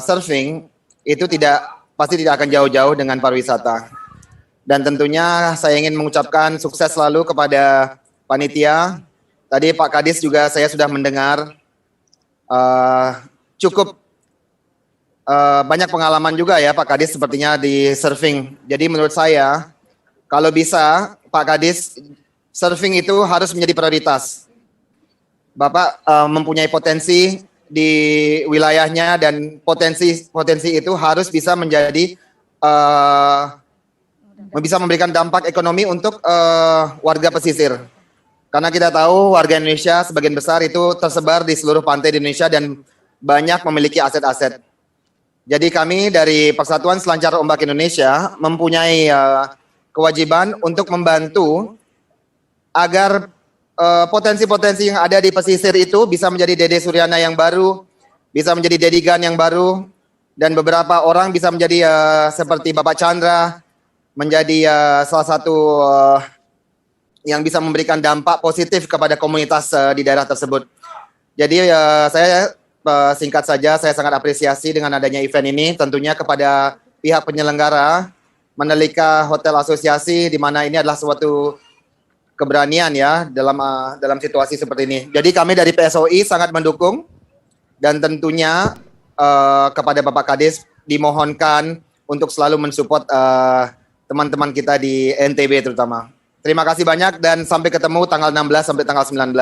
surfing, itu pasti tidak akan jauh-jauh dengan pariwisata. Dan tentunya saya ingin mengucapkan sukses selalu kepada panitia. Tadi Pak Kadis juga saya sudah mendengar cukup banyak pengalaman juga ya Pak Kadis sepertinya di surfing. Jadi menurut saya kalau bisa Pak Kadis surfing itu harus menjadi prioritas. Bapak mempunyai potensi di wilayahnya dan potensi itu harus bisa menjadi bisa memberikan dampak ekonomi untuk warga pesisir. Karena kita tahu warga Indonesia sebagian besar itu tersebar di seluruh pantai di Indonesia dan banyak memiliki aset-aset. Jadi kami dari Persatuan Selancar Ombak Indonesia mempunyai kewajiban untuk membantu agar potensi-potensi yang ada di pesisir itu bisa menjadi Dede Suryana yang baru, bisa menjadi Dedigan yang baru, dan beberapa orang bisa menjadi seperti Bapak Chandra, menjadi salah satu yang bisa memberikan dampak positif kepada komunitas di daerah tersebut. Jadi saya singkat saja, saya sangat apresiasi dengan adanya event ini, tentunya kepada pihak penyelenggara, Mandalika Hotel Asosiasi, di mana ini adalah suatu keberanian ya dalam situasi seperti ini. Jadi kami dari PSOI sangat mendukung dan tentunya kepada Bapak Kadis dimohonkan untuk selalu mensupport teman-teman kita di NTB terutama. Terima kasih banyak dan sampai ketemu tanggal 16 sampai tanggal 19.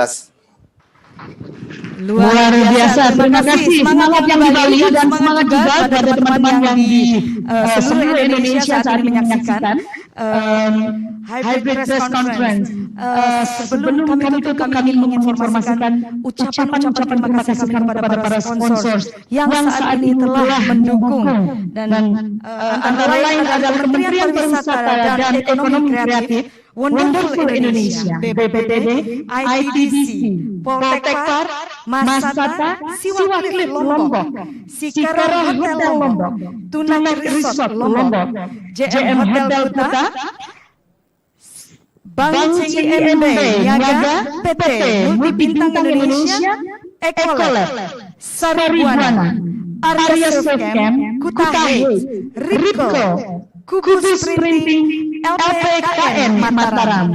Luar biasa, terima kasih. Semangat yang di Bali dan semangat juga pada teman-teman yang di seluruh Indonesia saat ini menyaksikan Hybrid Press Conference. Sebelum kami tutup, kami menginformasikan ucapan-ucapan terima kasih kepada para sponsor yang saat ini telah mendukung dan antara lain adalah Kementerian Pariwisata dan Ekonomi Kreatif, Wonderful Indonesia, BPTD, ITDC, Poltekpar, Masata, Siwaklif Lombok, Sikara Hotel Lombok, Tunak Resort Lombok, JM Hotel Kuta, Bank CIMB Niaga, PT Multi Bintang Indonesia, Ecolab, Saribuana, Arya Surf Camp, Kuta Heights, Ripco, Kubus Printing, LPKN Mataram.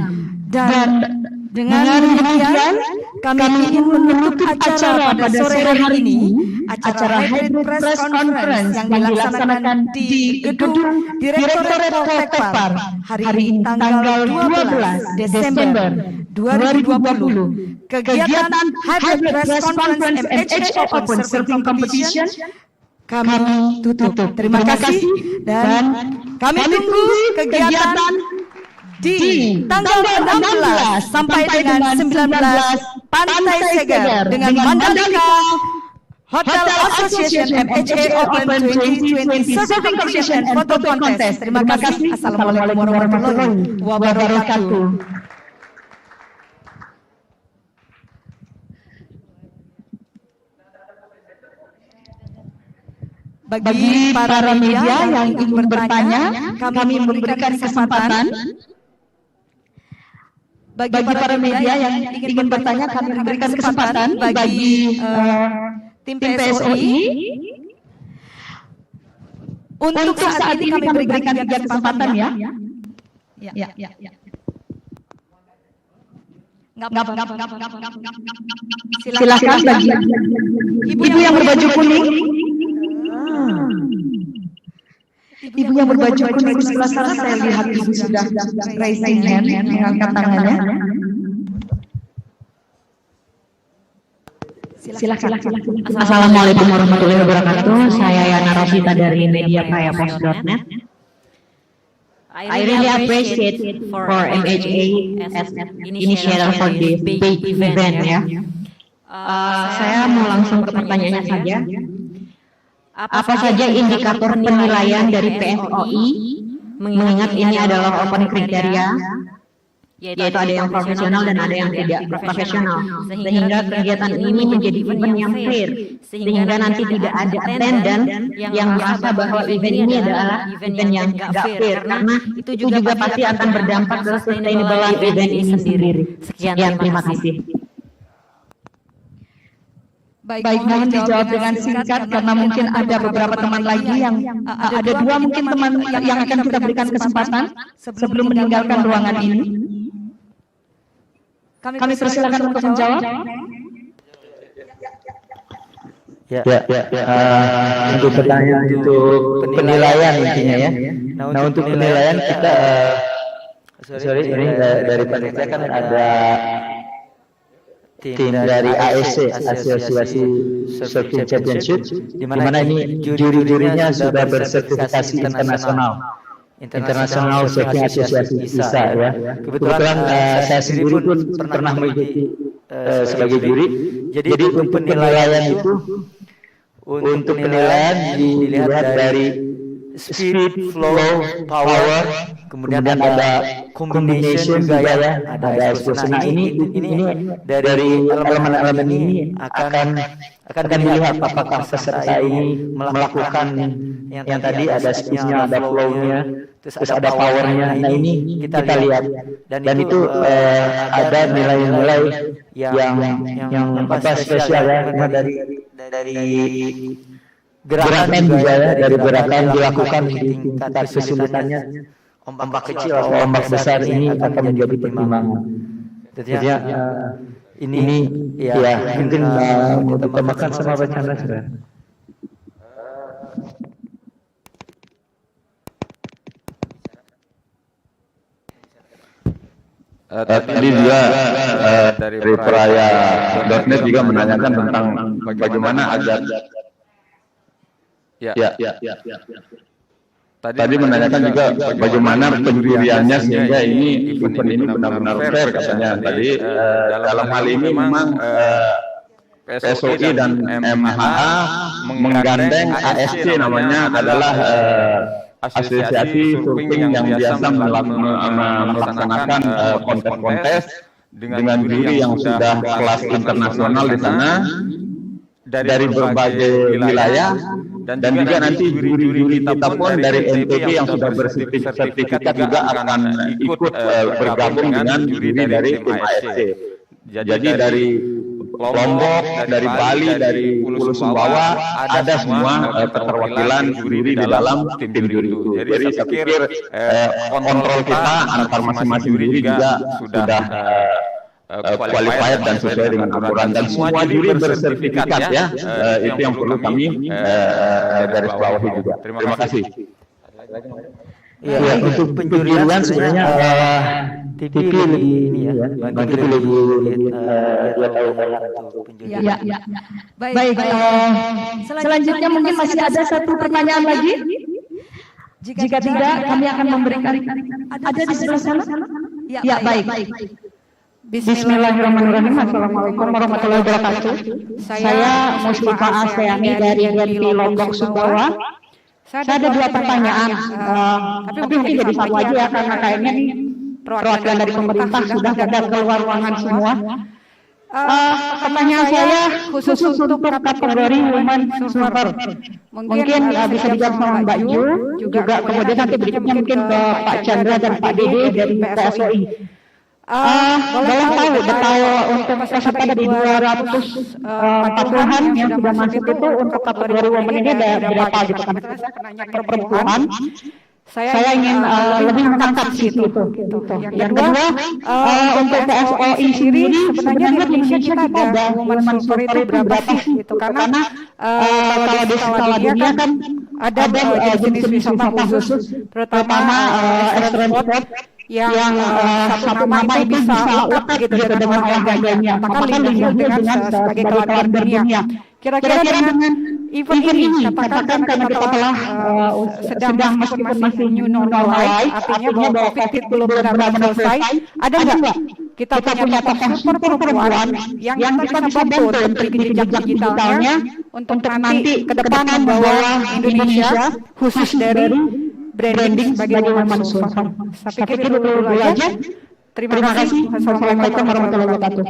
Dan dengan demikian kami ingin menutup acara pada sore hari ini, acara Hybrid Press Conference yang dilaksanakan di Gedung Direktorat Poltekpar hari ini tanggal 12 Desember 2020. Kegiatan Hybrid Press Conference MHA Open Surfing Competition kami tutup. Terima kasih dan kami tunggu kegiatan di tanggal 16 sampai dengan 19 Pantai Seger dengan Mandalika Hotel Association MHA Open 2020 Surfing Competition and Photo Contest. Terima kasih. Assalamualaikum warahmatullahi wabarakatuh. Bagi para media yang ingin bertanya, kami memberikan kesempatan. Bagi para media yang ingin bertanya, kami memberikan kesempatan bagi tim PSOI. Untuk saat ini kami berikan 3 kesempatan ya. Silakan bagi ibu yang berbaju kuning. Ibu yang berbaju kuning di sebelah sana, saya lihat ibu sudah raising hand, mengangkat tangannya. Silakan. Assalamualaikum warahmatullahi wabarakatuh. Saya Yana Rosita dari mediaprayapos.net. I really appreciate for MHA as initiator for this big event ya. Saya mau langsung ke pertanyaannya saja. Apa saja indikator penilaian dari PSOI mengingat ini adalah open kriteria, yaitu ada yang profesional dan ada yang tidak profesional, sehingga kegiatan ini menjadi event yang fair, sehingga nanti tidak ada attendant yang merasa bahwa event ini adalah event yang gak fair, karena itu juga pasti akan berdampak ke sustainable event ini sendiri. Sekian, terima kasih. Baik, mohon dijawab dengan singkat karena mungkin ada beberapa teman lagi yang ada 2 mungkin teman yang akan kita berikan kesempatan sebelum meninggalkan ruangan ini. Kami persilakan untuk menjawab. Untuk pertanyaan untuk penilaian intinya ya. Nah untuk penilaian kita ini dari panitia kan ada tim dari ASC, Asosiasi Surfing Championship, di mana ini juri-jurinya sudah bersertifikasi internasional Surfing Association ISA ya. Kebetulan saya sendiri pun pernah mengikuti sebagai juri. Jadi untuk penilaian itu, untuk penilaian dilihat dari speed, flow, power, kemudian ada combination juga ya, ada exposure. Nah ini dari elemen-elemen ini akan dilihat apakah peserta ini melakukan yang tadi ada speednya, ada flow-nya, terus ada powernya. Nah ini kita lihat dan itu ada nilai-nilai yang spesial ya, dari gerakan juga ya, dari gerakan dilakukan di tingkat kesulitannya. Ombak kecil atau ombak besar ini akan menjadi pertimbangan. Jadi ini ya mungkin ditambahkan sama bercanda sudah. Tadi juga dari peraya.net juga menanyakan tentang bagaimana agar Tadi menanyakan juga bagaimana penjuriannya sehingga ini event ini benar-benar fair katanya. Tadi dalam hal ini memang PSOI dan MHA menggandeng ASC namanya adalah Asosiasi Surfing yang biasa melaksanakan kontes-kontes dengan juri yang sudah kelas internasional di sana dari berbagai wilayah. Dan juga nanti juri-juri kita pun dari NTB yang sudah bersertifikat juga akan ikut bergabung dengan juri dari tim ASC. Jadi dari Lombok, dari Bali, dari Pulau Sumbawa ada semua keterwakilan juri di dalam tim juri itu. Jadi saya pikir kontrol kita antar masing-masing juri juga sudah qualified dan sesuai dengan aturan dan semua juri bersertifikat ya. Itu yang perlu kami garis bawahi juga. Terima kasih. Ya, untuk penjurian sebenarnya TV lebih ini ya, Bang TV lebih dia tahu banyak penjurian. Ya. Baik. Selanjutnya mungkin masih ada satu pertanyaan lagi. Jika tidak, kami akan memberikan ada di sebelah sana. Ya, baik. Bismillahirrahmanirrahim. Assalamualaikum warahmatullahi wabarakatuh. Saya Muslifa Asyani dari GNP Lombok Sumbawa. Saya ada 2 pertanyaan, tapi mungkin jadi satu aja ya, karena kayaknya nih perwakilan dari pemerintah sudah pada keluar ruangan semua. Pertanyaan saya khusus untuk kategori women survivor. Mungkin bisa dijawab sama Mbak Yu, juga kemudian nanti berikutnya mungkin ke Pak Chandra dan Pak Dede dari PSOI. Boleh tahu detail untuk peserta dari 240-an yang sudah masuk itu untuk kategori women ini ada berapa gitu kan? Perempuan. Saya ingin lebih mengangkat situ. Yang kedua, untuk PSOI sendiri sebenarnya di Indonesia kita ada women survivor itu berapa sih? Gitu. Karena kalau di skala dunia kan ada jenis wisata khusus, terutama extreme sport yang satu nama itu bisa lekat gitu dengan olahraganya. Apakah Linda dengan sebagai keluarga dunia? Kira-kira dengan event ini, katakan karena kita telah sedang meskipun masih new normal life, artinya bahwa COVID belum benar-benar selesai, ada nggak kita punya tokoh super perempuan yang kita bisa bantu untuk jejak digitalnya untuk nanti ke depan membawa Indonesia khusus dari branding sebagai women survivor. Saya pikir dulu aja. Terima kasih. Assalamualaikum warahmatullahi wabarakatuh.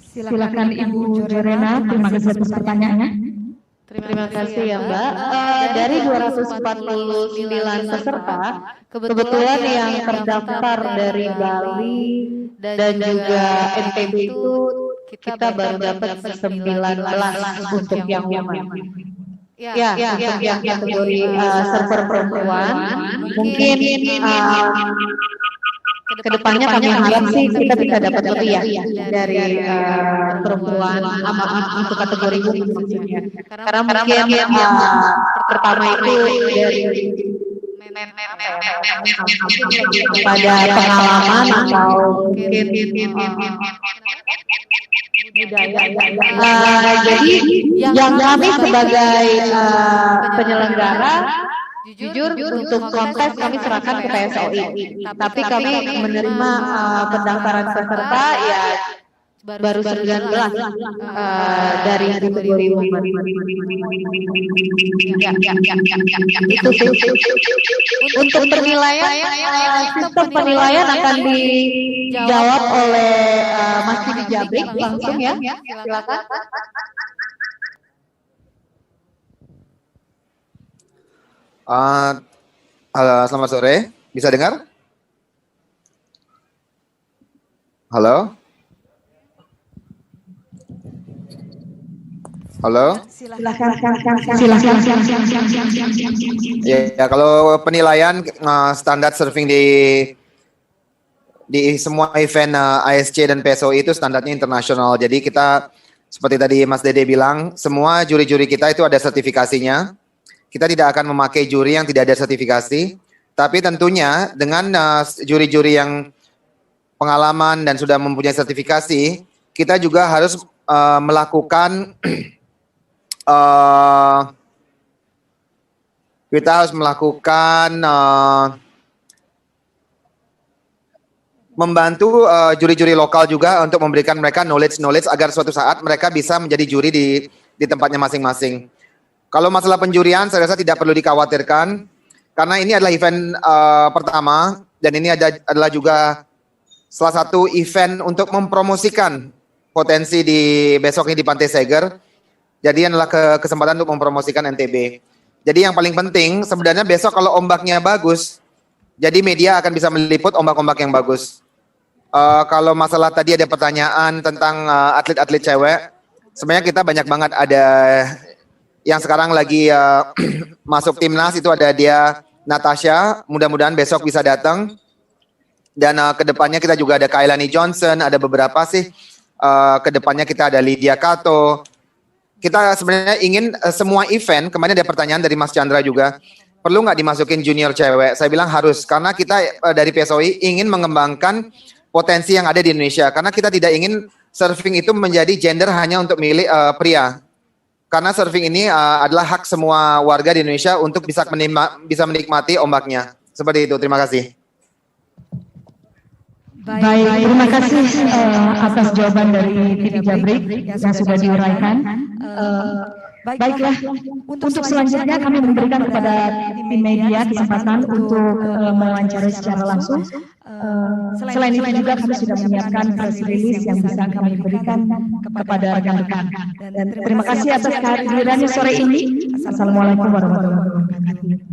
Silakan Ibu Jorena, terima kasih atas pertanyaannya. Terima kasih ya Mbak. Dari 249 peserta, kebetulan yang terdaftar dari Bali dan juga NTB itu kita baru dapat 19 untuk yang women. Ya, untuk yang kategori server perempuan, mungkin kedepannya kami harap sih kita bisa dapat lebih ya dari perempuan untuk kategori women maksudnya. Karena mungkin yang pertama itu dari pada pengalaman atau mungkin jadi yang kami sebagai penyelenggara jujur untuk kontes kami serahkan ke PSOI, tapi kami menerima pendaftaran peserta ya baru 19 dari kategori women. Itu sih. Untuk penilaian, sistem penilaian akan dijawab oleh Mas Didi Jabrik langsung ya. Silakan. Halo, selamat sore. Bisa dengar? Halo? Halo? Silakan. Ya, kalau penilaian standar surfing di semua event ASC dan PSOI itu standarnya internasional. Jadi kita seperti tadi Mas Dede bilang, semua juri-juri kita itu ada sertifikasinya. Kita tidak akan memakai juri yang tidak ada sertifikasi, tapi tentunya dengan juri-juri yang pengalaman dan sudah mempunyai sertifikasi, kita juga harus melakukan membantu juri-juri lokal juga untuk memberikan mereka knowledge agar suatu saat mereka bisa menjadi juri di tempatnya masing-masing. Kalau masalah penjurian saya rasa tidak perlu dikhawatirkan karena ini adalah event pertama dan ini adalah juga salah satu event untuk mempromosikan potensi di besok ini di Pantai Seger. Jadi adalah kesempatan untuk mempromosikan NTB. Jadi yang paling penting sebenarnya besok kalau ombaknya bagus, jadi media akan bisa meliput ombak-ombak yang bagus. Kalau masalah tadi ada pertanyaan tentang atlet-atlet cewek, sebenarnya kita banyak banget ada yang sekarang lagi masuk timnas itu ada dia Natasha, mudah-mudahan besok bisa datang. Dan kedepannya kita juga ada Kailani Johnson, ada beberapa sih. Kedepannya kita ada Lydia Kato. Kita sebenarnya ingin semua event, kemarin ada pertanyaan dari Mas Chandra juga, perlu nggak dimasukin junior cewek? Saya bilang harus, karena kita dari PSOI ingin mengembangkan potensi yang ada di Indonesia. Karena kita tidak ingin surfing itu menjadi gender hanya untuk milik pria. Karena surfing ini adalah hak semua warga di Indonesia untuk bisa menikmati ombaknya. Seperti itu, terima kasih. Baik, terima kasih atas jawaban dari TV Jabrik yang sudah diuraikan. Baiklah, untuk selanjutnya kami memberikan kepada tim media kesempatan untuk mewawancarai secara langsung. Selain itu juga kami sudah menyiapkan press release yang bisa kami berikan kepada rekan-rekan. Dan terima kasih atas kehadirannya sore ini. Assalamualaikum warahmatullahi wabarakatuh.